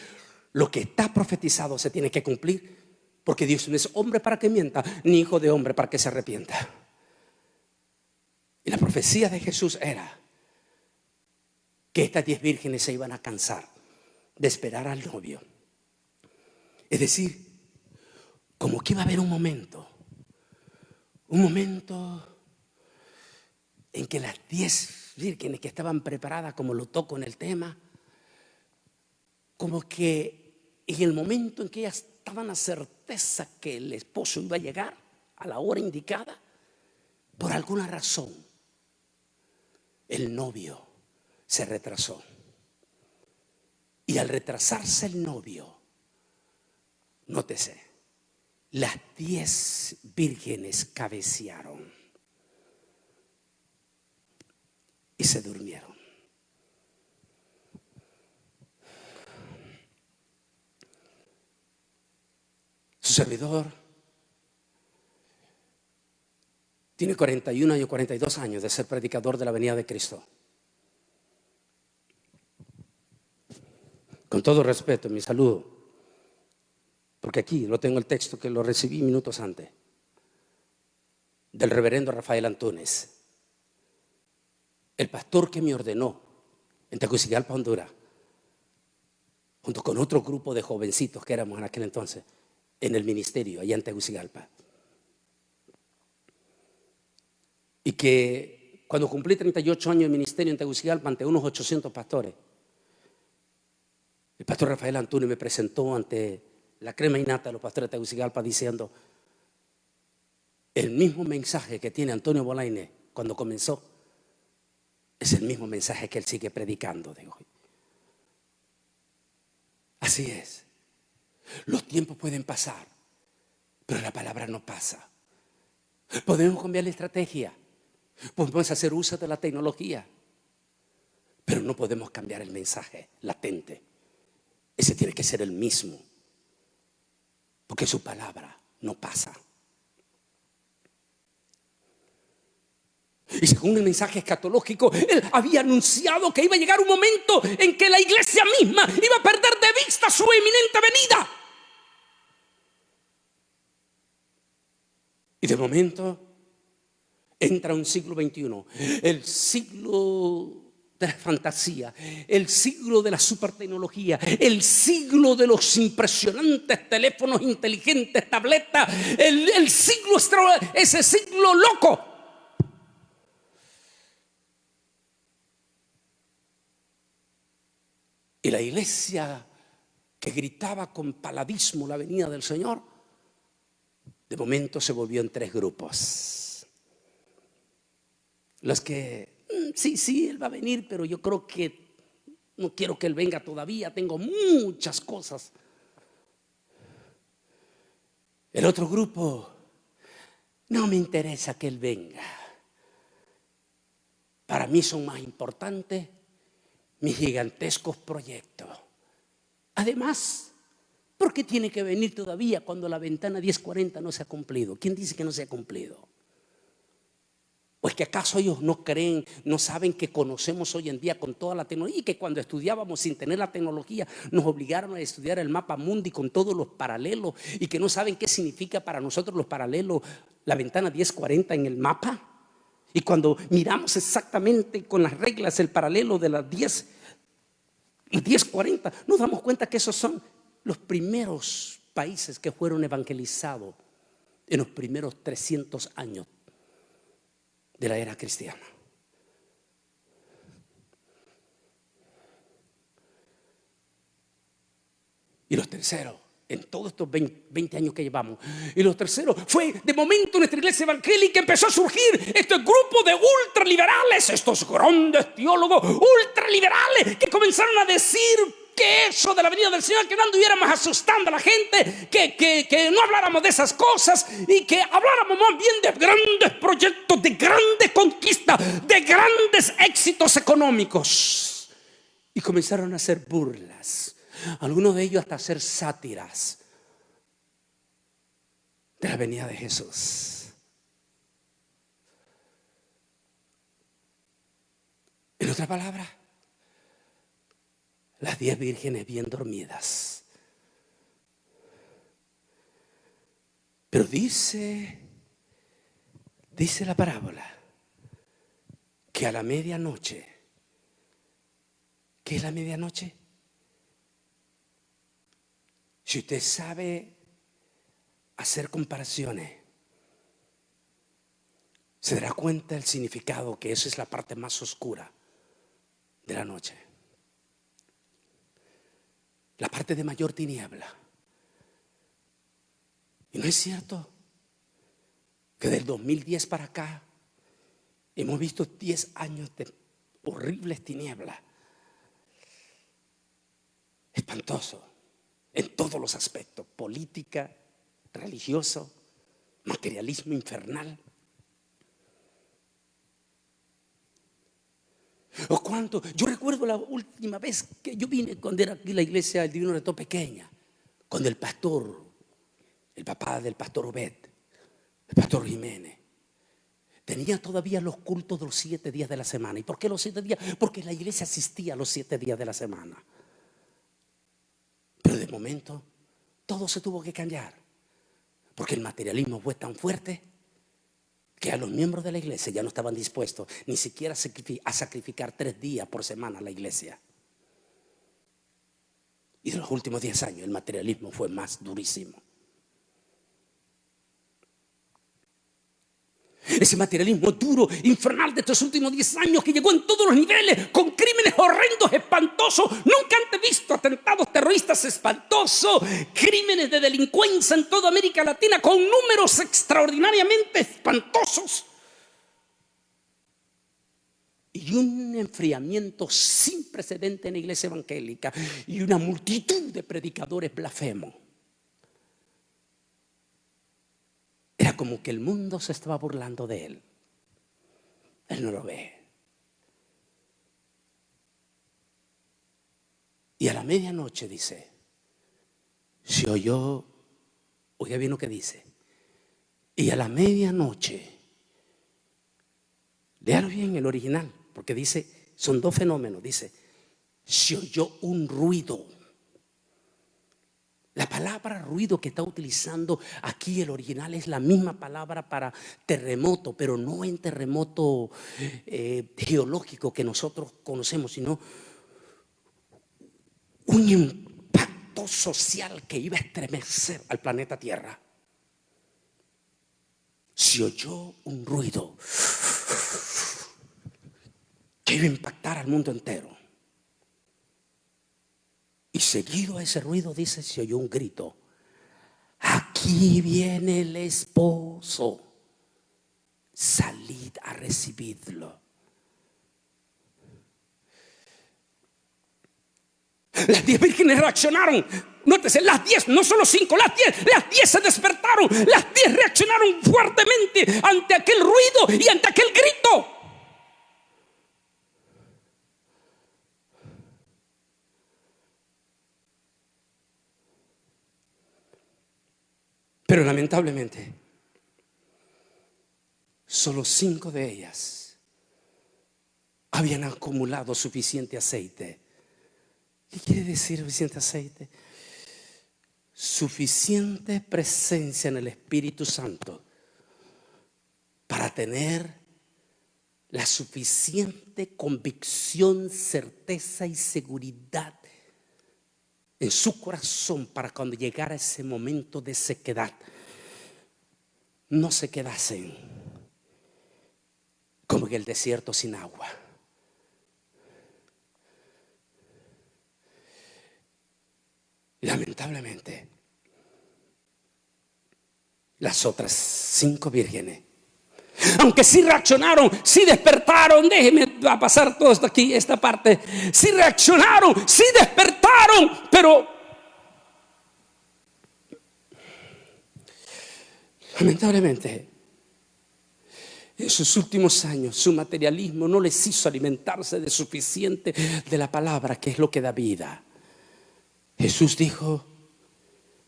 Lo que está profetizado se tiene que cumplir, porque Dios no es hombre para que mienta, ni hijo de hombre para que se arrepienta. Y la profecía de Jesús era que estas 10 vírgenes se iban a cansar de esperar al novio. Es decir, como que iba a haber un momento en que las 10 vírgenes que estaban preparadas, como lo toco en el tema, como que en el momento en que ellas estaban a certeza que el esposo iba a llegar a la hora indicada, por alguna razón el novio se retrasó. Y al retrasarse el novio, nótese, las 10 vírgenes cabecearon y se durmieron. Su servidor tiene 41 años, 42 años de ser predicador de la venida de Cristo. Con todo respeto, mi saludo, porque aquí lo tengo el texto que lo recibí minutos antes, del reverendo Rafael Antúnez, el pastor que me ordenó en Tegucigalpa, Honduras, junto con otro grupo de jovencitos que éramos en aquel entonces, en el ministerio allá en Tegucigalpa. Y que cuando cumplí 38 años de ministerio en Tegucigalpa ante unos 800 pastores, el pastor Rafael Antúnez me presentó ante la crema y nata de los pastores de Tegucigalpa diciendo el mismo mensaje que tiene Antonio Bolaine cuando comenzó, Es el mismo mensaje que él sigue predicando de hoy. Así es. Los tiempos pueden pasar, pero la palabra no pasa. Podemos cambiar la estrategia, podemos hacer uso de la tecnología, pero no podemos cambiar el mensaje latente. Ese tiene que ser el mismo, porque su palabra no pasa. Y según el mensaje escatológico, él había anunciado que iba a llegar un momento en que la iglesia misma iba a perder de vista su inminente venida. Y de momento entra un siglo XXI, el siglo de la fantasía, el siglo de la supertecnología, el siglo de los impresionantes teléfonos inteligentes, tabletas, el siglo ese siglo loco. Y la iglesia que gritaba con paladismo la venida del Señor, de momento se volvió en 3 grupos. Los que, sí, Él va a venir, pero yo creo que no quiero que Él venga todavía, tengo muchas cosas. El otro grupo, no me interesa que Él venga. Para mí son más importantes mis gigantescos proyectos. Además, ¿por qué tiene que venir todavía cuando la ventana 1040 no se ha cumplido? ¿Quién dice que no se ha cumplido? ¿O es que acaso ellos no creen, no saben que conocemos hoy en día con toda la tecnología y que cuando estudiábamos sin tener la tecnología nos obligaron a estudiar el mapa mundi con todos los paralelos y que no saben qué significa para nosotros los paralelos, la ventana 1040 en el mapa? Y cuando miramos exactamente con las reglas el paralelo de las 10 y 1040, nos damos cuenta que esos son los primeros países que fueron evangelizados en los primeros 300 años de la era cristiana. Y los terceros, en todos estos 20 años que llevamos, y los terceros fue de momento nuestra iglesia evangélica empezó a surgir este grupo de ultraliberales, estos grandes teólogos ultraliberales que comenzaron a decir que eso de la venida del Señor, que no anduviéramos asustando a la gente, que no habláramos de esas cosas y que habláramos más bien de grandes proyectos, de grandes conquistas, de grandes éxitos económicos. Y comenzaron a hacer burlas, algunos de ellos hasta hacer sátiras de la venida de Jesús. En otra palabra, las 10 vírgenes bien dormidas. Pero dice la parábola que a la medianoche, ¿qué es la medianoche? Si usted sabe hacer comparaciones, se dará cuenta del significado que esa es la parte más oscura de la noche. La parte de mayor tiniebla. Y no es cierto que del 2010 para acá hemos visto 10 años de horribles tinieblas. Espantoso en todos los aspectos: política, religioso, materialismo infernal. O cuánto, yo recuerdo la última vez que yo vine cuando era aquí la iglesia del Divino Redentor pequeña, cuando el pastor, el papá del pastor Obed, el pastor Jiménez, tenía todavía los cultos de los 7 días de la semana. ¿Y por qué los 7 días? Porque la iglesia asistía a los 7 días de la semana. Pero de momento todo se tuvo que cambiar, porque el materialismo fue tan fuerte que a los miembros de la iglesia ya no estaban dispuestos ni siquiera a sacrificar 3 días por semana a la iglesia. Y en los últimos 10 años el materialismo fue más durísimo. Ese materialismo duro, infernal de estos últimos 10 años, que llegó en todos los niveles, con crímenes horrendos, espantosos, nunca antes visto, atentados terroristas espantosos, crímenes de delincuencia en toda América Latina con números extraordinariamente espantosos. y un enfriamiento sin precedente en la iglesia evangélica y una multitud de predicadores blasfemos. Era como que el mundo se estaba burlando de él. Él no lo ve. Y a la medianoche dice, se oyó, oiga bien lo que dice, y a la medianoche, léalo bien el original, porque dice, son dos fenómenos, dice, se oyó un ruido. La palabra ruido que está utilizando aquí el original es la misma palabra para terremoto, pero no en terremoto geológico que nosotros conocemos, sino un impacto social que iba a estremecer al planeta Tierra. Se oyó un ruido que iba a impactar al mundo entero. Y seguido a ese ruido, dice, se oyó un grito. Aquí viene el esposo. Salid a recibirlo. Las 10 vírgenes reaccionaron. Nótese, las 10, no solo 5, las 10 se despertaron. Las 10 reaccionaron fuertemente ante aquel ruido y ante aquel grito. Pero lamentablemente, solo 5 de ellas habían acumulado suficiente aceite. ¿Qué quiere decir suficiente aceite? Suficiente presencia en el Espíritu Santo para tener la suficiente convicción, certeza y seguridad en su corazón para cuando llegara ese momento de sequedad, no se quedasen como en el desierto sin agua. Lamentablemente, las otras 5 vírgenes, aunque sí reaccionaron, sí despertaron, déjeme pasar todo esto aquí, esta parte, sí reaccionaron, sí despertaron, pero lamentablemente en sus últimos años su materialismo no les hizo alimentarse de suficiente de la palabra, que es lo que da vida. Jesús dijo,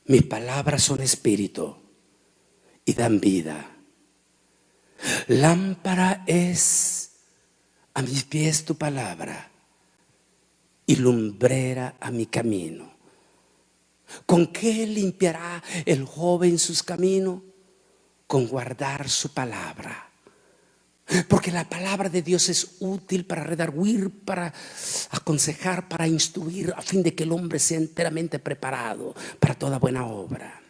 mis palabras son espíritu y dan vida. Lámpara es a mis pies tu palabra y lumbrera a mi camino. ¿Con qué limpiará el joven sus caminos? Con guardar su palabra. Porque la palabra de Dios es útil para redarguir, para aconsejar, para instruir, a fin de que el hombre sea enteramente preparado para toda buena obra.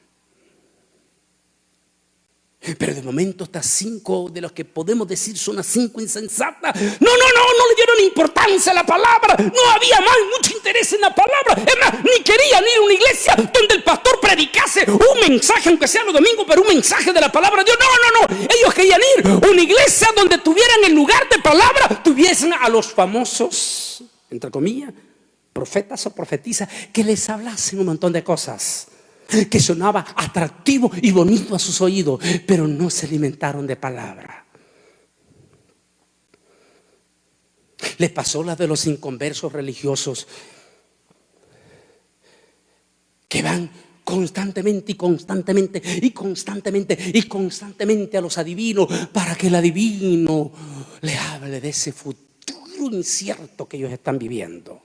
Pero de momento estas 5 de los que podemos decir son las 5 insensatas, no le dieron importancia a la palabra, no había más mucho interés en la palabra, es más, ni querían ir a una iglesia donde el pastor predicase un mensaje, aunque sea los domingos, pero un mensaje de la palabra de Dios. No, ellos querían ir a una iglesia donde tuvieran en lugar de palabra, tuviesen a los famosos, entre comillas, profetas o profetisas, que les hablasen un montón de cosas que sonaba atractivo y bonito a sus oídos, pero no se alimentaron de palabra. Le pasó la de los inconversos religiosos que van constantemente a los adivinos para que el adivino le hable de ese futuro incierto que ellos están viviendo.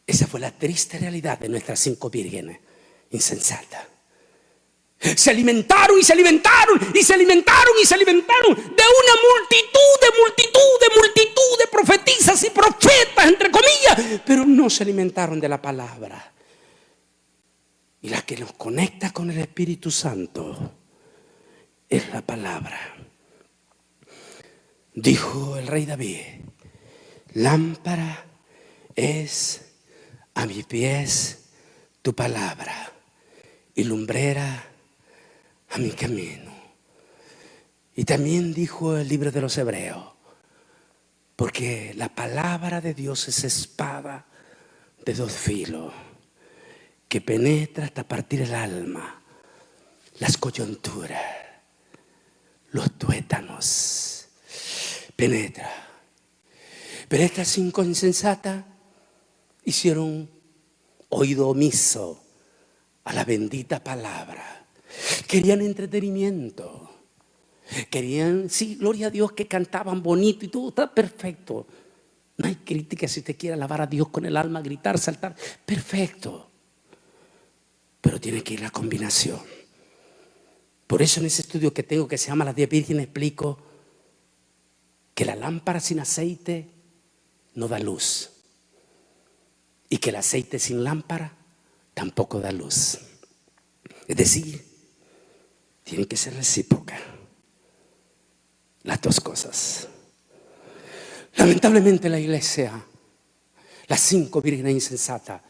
Esa fue la triste realidad de nuestras 5 vírgenes insensatas. Se alimentaron de una multitud de profetisas y profetas, entre comillas, pero no se alimentaron de la palabra. Y la que nos conecta con el Espíritu Santo es la palabra. Dijo el rey David, lámpara es a mis pies tu palabra y lumbrera a mi camino. Y también dijo el libro de los Hebreos, porque la palabra de Dios es espada de dos filos, que penetra hasta partir el alma, las coyunturas, los tuétanos. Penetra. Pero estas 5 insensatas hicieron oído omiso a la bendita palabra. Querían entretenimiento. Querían, sí, gloria a Dios, que cantaban bonito y todo está perfecto. No hay crítica si usted quiere alabar a Dios con el alma, gritar, saltar. Perfecto. Pero tiene que ir la combinación. Por eso en ese estudio que tengo que se llama Las 10 Vírgenes explico que la lámpara sin aceite no da luz. Y que el aceite sin lámpara tampoco da luz. Es decir, tienen que ser recíprocas las dos cosas. Lamentablemente la iglesia, las 5 vírgenes insensatas,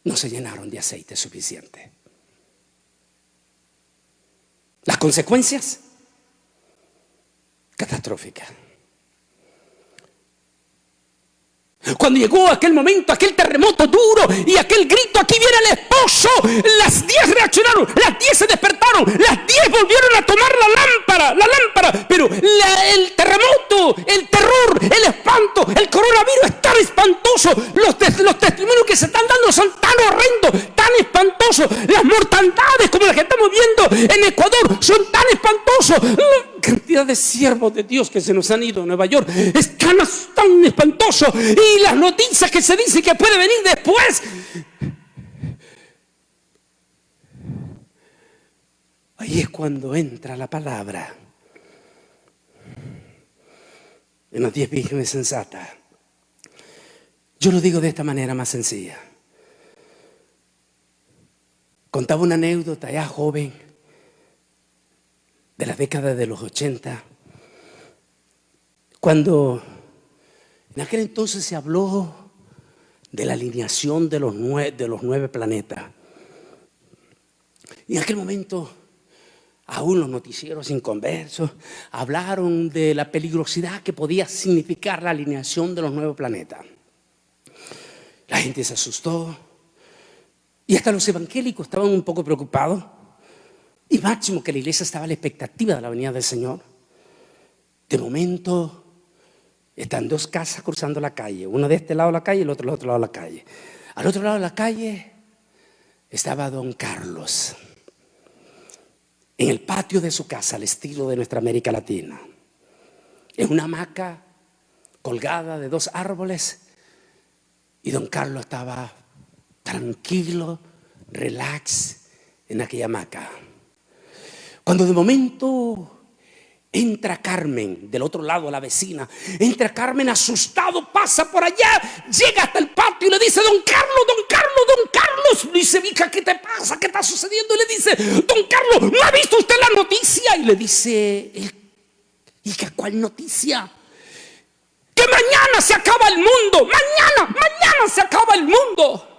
no se llenaron de aceite suficiente. Las consecuencias catastróficas. Cuando llegó aquel momento, aquel terremoto duro y aquel grito, aquí viene el esposo, las 10 reaccionaron, las 10 se despertaron, las 10 volvieron a tomar la lámpara, pero el terremoto, el terror, el espanto, el coronavirus es tan espantoso, los testimonios que se están dando son tan horrendos, tan espantosos, las mortandades como las que estamos viendo en Ecuador son tan espantosos, la cantidad de siervos de Dios que se nos han ido a Nueva York es tan espantoso, y las noticias que se dice que puede venir después. Ahí es cuando entra la palabra en las 10 vírgenes sensatas. Yo lo digo de esta manera más sencilla. Contaba una anécdota ya joven de la década de los 80, cuando en aquel entonces se habló de la alineación de los 9 planetas. Y en aquel momento, aún los noticieros inconversos hablaron de la peligrosidad que podía significar la alineación de los 9 planetas. La gente se asustó y hasta los evangélicos estaban un poco preocupados. Y máximo que la iglesia estaba a la expectativa de la venida del Señor. De momento están 2 casas cruzando la calle, una de este lado de la calle y el otro del otro lado de la calle. Al otro lado de la calle estaba don Carlos, en el patio de su casa, al estilo de nuestra América Latina, en una hamaca colgada de 2 árboles, y don Carlos estaba tranquilo, relax, en aquella hamaca. Cuando de momento entra Carmen, del otro lado, la vecina. Entra Carmen asustado, pasa por allá, llega hasta el patio y le dice: don Carlos. Le dice: hija, ¿qué te pasa? ¿Qué está sucediendo? Y le dice: don Carlos, ¿no ha visto usted la noticia? Y le dice: hija, ¿cuál noticia? Que mañana se acaba el mundo. Mañana se acaba el mundo.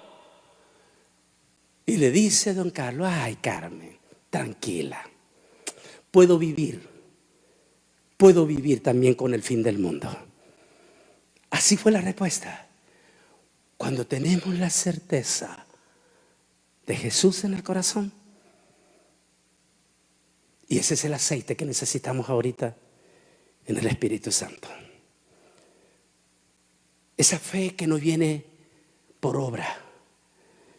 Y le dice don Carlos: ay, Carmen, tranquila. Puedo vivir también con el fin del mundo. Así fue la respuesta. Cuando tenemos la certeza de Jesús en el corazón, y ese es el aceite que necesitamos ahorita en el Espíritu Santo. Esa fe que no viene por obra,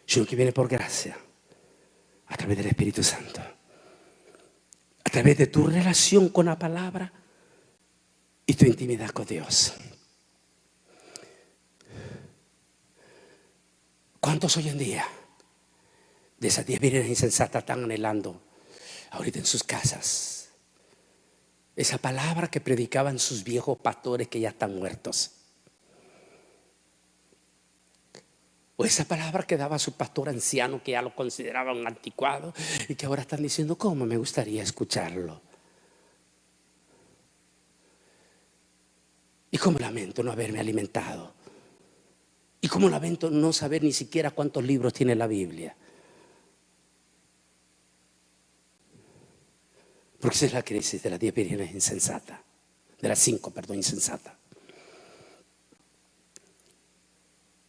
sino que viene por gracia, a través del Espíritu Santo, a través de tu relación con la palabra y tu intimidad con Dios. ¿Cuántos hoy en día de esas 10 vírgenes insensatas están anhelando ahorita en sus casas esa palabra que predicaban sus viejos pastores que ya están muertos? O esa palabra que daba su pastor anciano que ya lo consideraban anticuado y que ahora están diciendo: ¿cómo me gustaría escucharlo? Y cómo lamento no haberme alimentado. Y cómo lamento no saber ni siquiera cuántos libros tiene la Biblia. Porque esa es la crisis de las 10 vírgenes insensatas. De las 5, perdón, insensatas.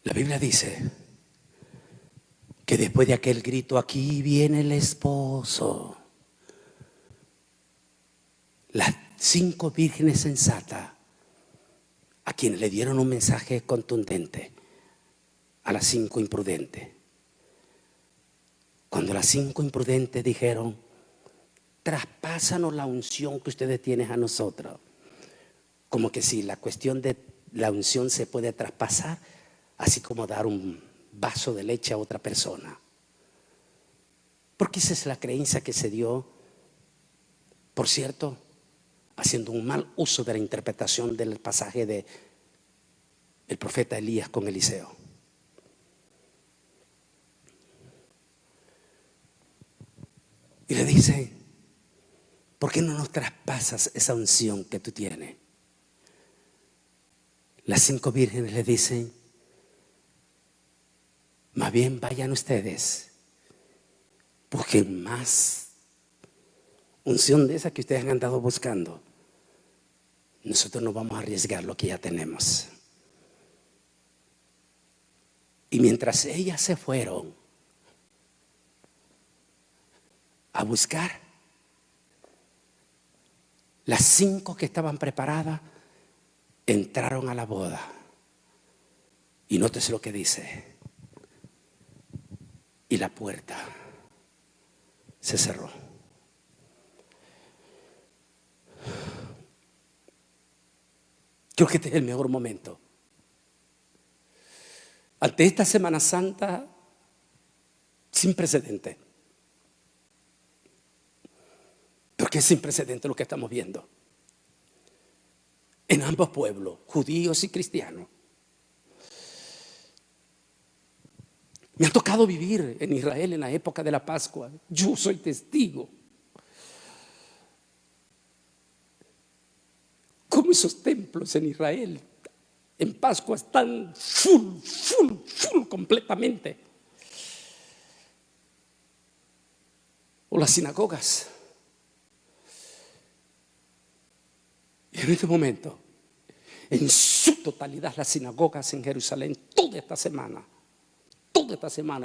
La Biblia dice que después de aquel grito, aquí viene el esposo, las 5 vírgenes sensatas, a quienes le dieron un mensaje contundente, a las 5 imprudentes. Cuando las 5 imprudentes dijeron, traspásanos la unción que ustedes tienen a nosotros. Como que si la cuestión de la unción se puede traspasar, así como dar un vaso de leche a otra persona. Porque esa es la creencia que se dio, por cierto, haciendo un mal uso de la interpretación del pasaje de el profeta Elías con Eliseo. Y le dice, ¿por qué no nos traspasas esa unción que tú tienes? Las 5 vírgenes le dicen, más bien vayan ustedes, busquen más unción de esa que ustedes han andado buscando. Nosotros no vamos a arriesgar lo que ya tenemos. Y mientras ellas se fueron a buscar, las 5 que estaban preparadas entraron a la boda. Y nótese lo que dice. Y la puerta se cerró. Creo que este es el mejor momento. Ante esta Semana Santa sin precedente. Porque es sin precedente lo que estamos viendo. En ambos pueblos, judíos y cristianos. Me ha tocado vivir en Israel en la época de la Pascua. Yo soy testigo. Cómo esos templos en Israel en Pascua están full completamente. O las sinagogas. Y en este momento, en su totalidad, las sinagogas en Jerusalén, toda esta semana,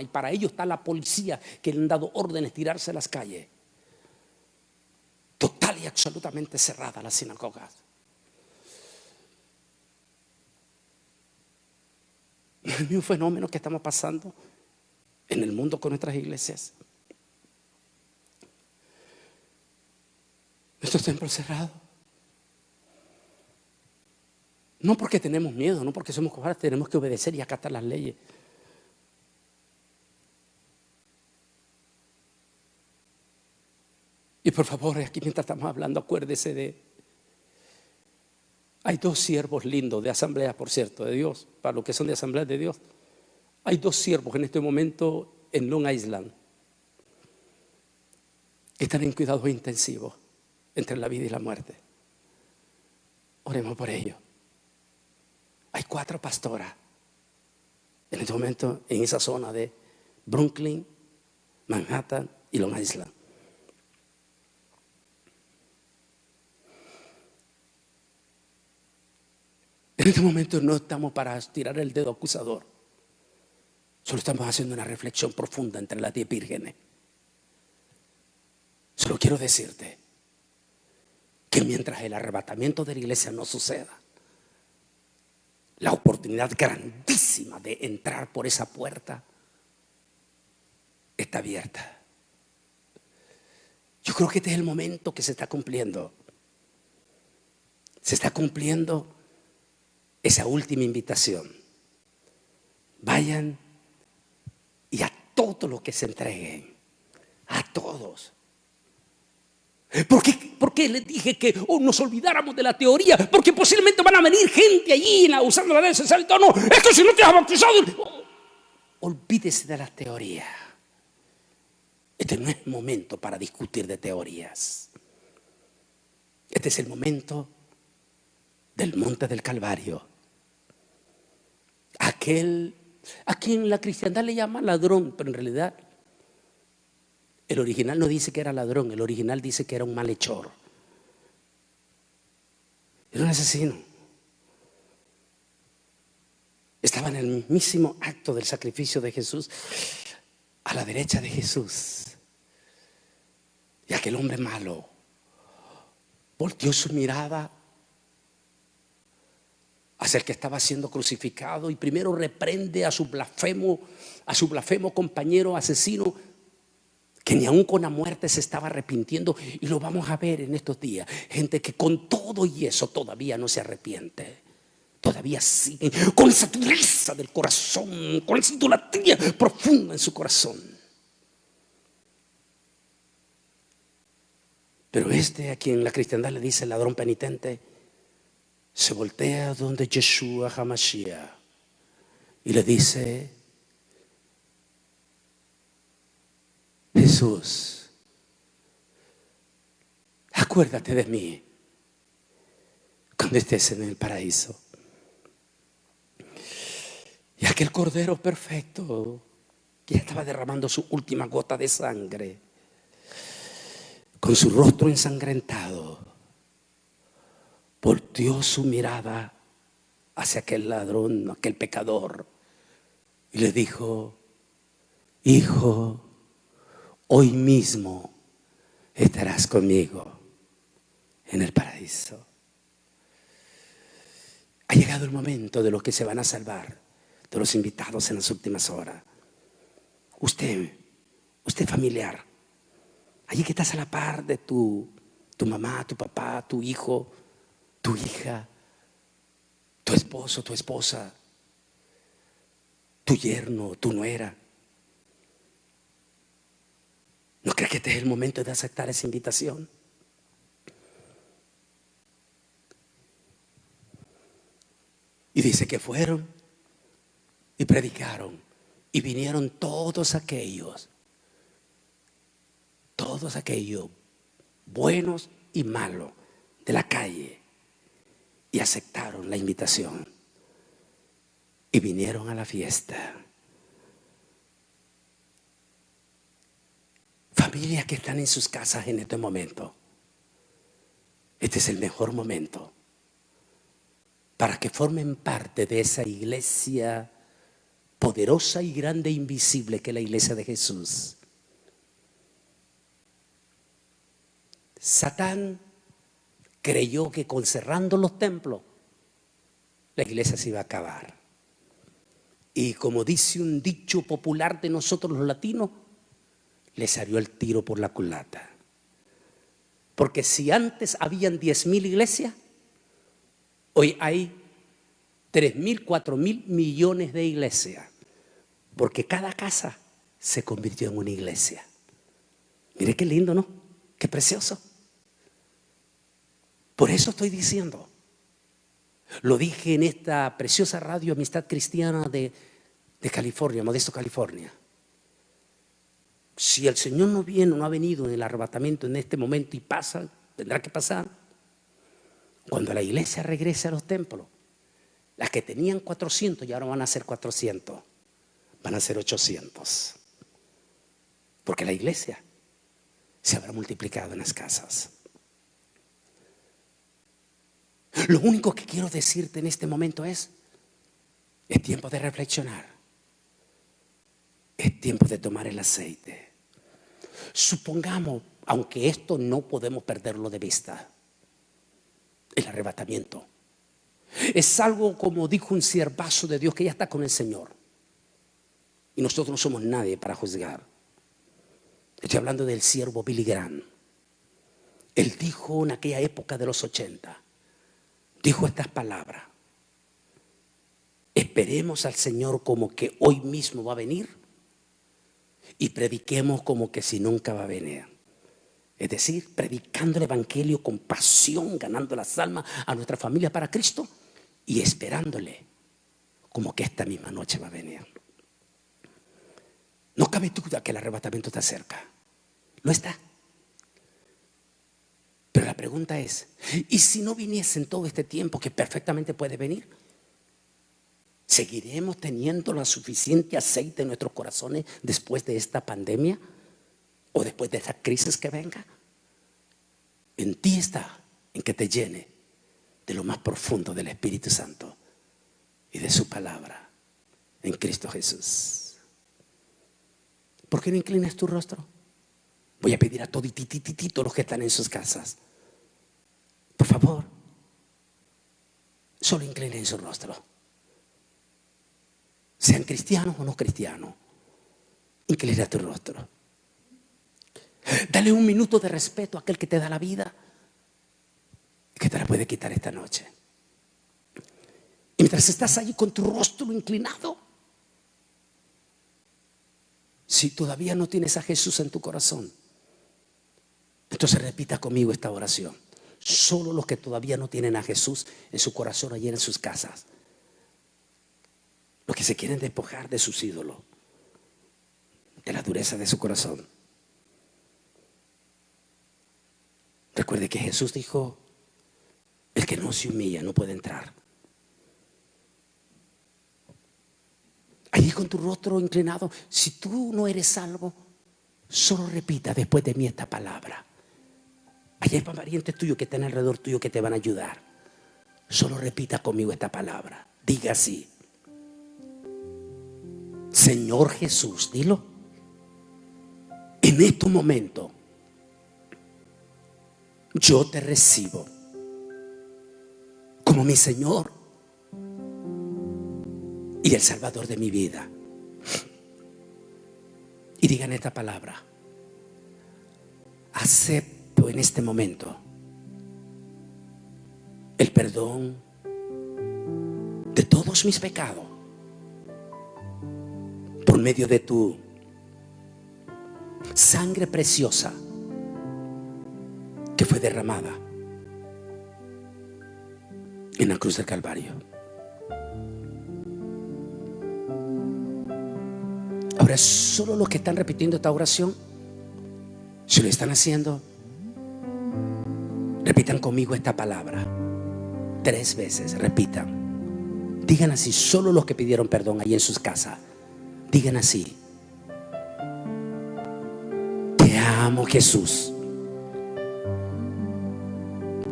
y para ello está la policía que le han dado órdenes de tirarse a las calles. Total y absolutamente cerradas las sinagogas. ¿No es el mismo fenómeno que estamos pasando en el mundo con nuestras iglesias? Nuestros templos cerrados. No porque tenemos miedo, no porque somos cobardes, tenemos que obedecer y acatar las leyes. Y por favor, aquí mientras estamos hablando, acuérdese de... Hay 2 siervos lindos de asamblea, por cierto, de Dios, para los que son de asamblea de Dios. Hay 2 siervos en este momento en Long Island que están en cuidados intensivos entre la vida y la muerte. Oremos por ellos. Hay 4 pastoras en este momento en esa zona de Brooklyn, Manhattan y Long Island. En este momento no estamos para tirar el dedo acusador. Solo estamos haciendo una reflexión profunda entre las 10 vírgenes. Solo quiero decirte que mientras el arrebatamiento de la iglesia no suceda, la oportunidad grandísima de entrar por esa puerta está abierta. Yo creo que este es el momento que se está cumpliendo. Se está cumpliendo esa última invitación. Vayan y a todos los que se entreguen, a todos. ¿Por qué les dije que nos olvidáramos de la teoría? Porque posiblemente van a venir gente allí usando la ley social. No, es que si no te has bautizado. Olvídese de las teorías. Este no es momento para discutir de teorías. Este es el momento del monte del Calvario. Aquel a quien la cristiandad le llama ladrón, pero en realidad El original no dice que era ladrón, el original dice que era un malhechor. Era un asesino. Estaba en el mismísimo acto del sacrificio de Jesús, a la derecha de Jesús. Y aquel hombre malo volteó su mirada hacia el que estaba siendo crucificado y primero reprende a su blasfemo compañero asesino, que ni aún con la muerte se estaba arrepintiendo. Y lo vamos a ver en estos días, gente que con todo y eso todavía no se arrepiente, todavía siguen con esa dureza del corazón, con esa idolatría profunda en su corazón. Pero a quien la cristiandad le dice el ladrón penitente, se voltea donde Yeshua HaMashiach y le dice: Jesús, acuérdate de mí cuando estés en el paraíso. Y aquel cordero perfecto, que ya estaba derramando su última gota de sangre, con su rostro ensangrentado, volteó su mirada hacia aquel ladrón, aquel pecador, y le dijo: hijo, hoy mismo estarás conmigo en el paraíso. Ha llegado el momento de los que se van a salvar, de los invitados en las últimas horas. Usted familiar, allí que estás a la par de tu mamá, tu papá, tu hijo, tu hija, tu esposo, tu esposa, tu yerno, tu nuera. ¿No crees que este es el momento de aceptar esa invitación? Y dice que fueron y predicaron, y vinieron todos aquellos buenos y malos de la calle, y aceptaron la invitación y vinieron a la fiesta. Familias que están en sus casas en este momento, este es el mejor momento para que formen parte de esa iglesia poderosa y grande e invisible que es la iglesia de Jesús. Satán creyó que con cerrando los templos la iglesia se iba a acabar. Y como dice un dicho popular de nosotros los latinos, le salió el tiro por la culata. Porque si antes habían 10,000 iglesias, hoy hay 3,000, 4,000 millones de iglesias. Porque cada casa se convirtió en una iglesia. Mire qué lindo, ¿no? Qué precioso. Por eso estoy diciendo, lo dije en esta preciosa radio Amistad Cristiana de California, Modesto, California. Si el Señor no viene o no ha venido en el arrebatamiento en este momento, y pasa, tendrá que pasar, cuando la iglesia regrese a los templos, las que tenían 400 ya no van a ser 400, van a ser 800. Porque la iglesia se habrá multiplicado en las casas. Lo único que quiero decirte en este momento es tiempo de reflexionar. Es tiempo de tomar el aceite. Supongamos, aunque esto no podemos perderlo de vista, el arrebatamiento es algo, como dijo un siervazo de Dios que ya está con el Señor, y nosotros no somos nadie para juzgar. Estoy hablando del siervo Billy Graham. Él dijo en aquella época de los 80, dijo estas palabras: esperemos al Señor como que hoy mismo va a venir, y prediquemos como que si nunca va a venir. Es decir, predicando el evangelio con pasión, ganando las almas a nuestra familia para Cristo, y esperándole como que esta misma noche va a venir. No cabe duda que el arrebatamiento está cerca. Lo está. Pero la pregunta es, ¿y si no viniese en todo este tiempo, que perfectamente puede venir? ¿Seguiremos teniendo la suficiente aceite en nuestros corazones después de esta pandemia? o después de esta crisis que venga, en ti está, en que te llene de lo más profundo del Espíritu Santo y de su palabra en Cristo Jesús. ¿Por qué no inclinas tu rostro? Voy a pedir a todos los que están en sus casas, por favor, solo inclinen su rostro. Sean cristianos o no cristianos, inclina tu rostro. Dale un minuto de respeto a aquel que te da la vida, que te la puede quitar esta noche. Y mientras estás ahí con tu rostro inclinado, si todavía no tienes a Jesús en tu corazón, entonces repita conmigo esta oración. Solo los que todavía no tienen a Jesús en su corazón, allí en sus casas, los que se quieren despojar de sus ídolos, de la dureza de su corazón. Recuerde que Jesús dijo: el que no se humilla no puede entrar. Allí con tu rostro inclinado, si tú no eres salvo, solo repita después de mí esta palabra. Allí hay parientes tuyos que están alrededor tuyo que te van a ayudar. Solo repita conmigo esta palabra. Diga así: Señor Jesús, dilo. En este momento yo te recibo como mi Señor y el Salvador de mi vida. Y digan esta palabra: acepto en este momento el perdón de todos mis pecados por medio de tu sangre preciosa que fue derramada en la cruz del Calvario. Ahora, solo los que están repitiendo esta oración, si lo están haciendo, repitan conmigo esta palabra 3 veces. Repitan, digan así, solo los que pidieron perdón ahí en sus casas, digan así: te amo, Jesús.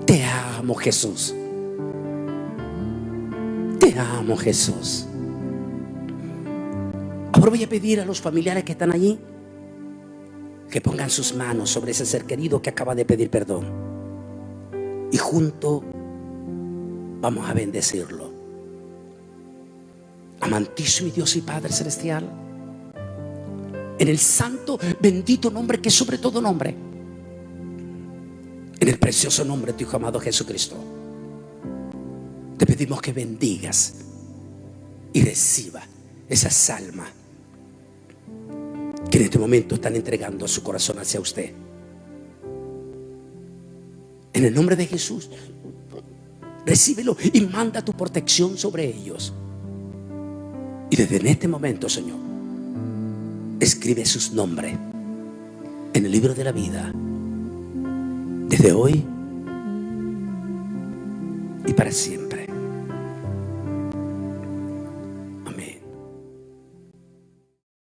Te amo, Jesús. Te amo, Jesús. Ahora voy a pedir a los familiares que están allí que pongan sus manos sobre ese ser querido que acaba de pedir perdón, y juntos vamos a bendecirlo. Amantísimo Dios y Padre celestial, en el santo, bendito nombre que es sobre todo nombre, en el precioso nombre de tu Hijo amado Jesucristo, te pedimos que bendigas y reciba esas almas que en este momento están entregando su corazón hacia usted. En el nombre de Jesús, recíbelo y manda tu protección sobre ellos. Y desde en este momento, Señor, escribe sus nombres en el libro de la vida, desde hoy y para siempre.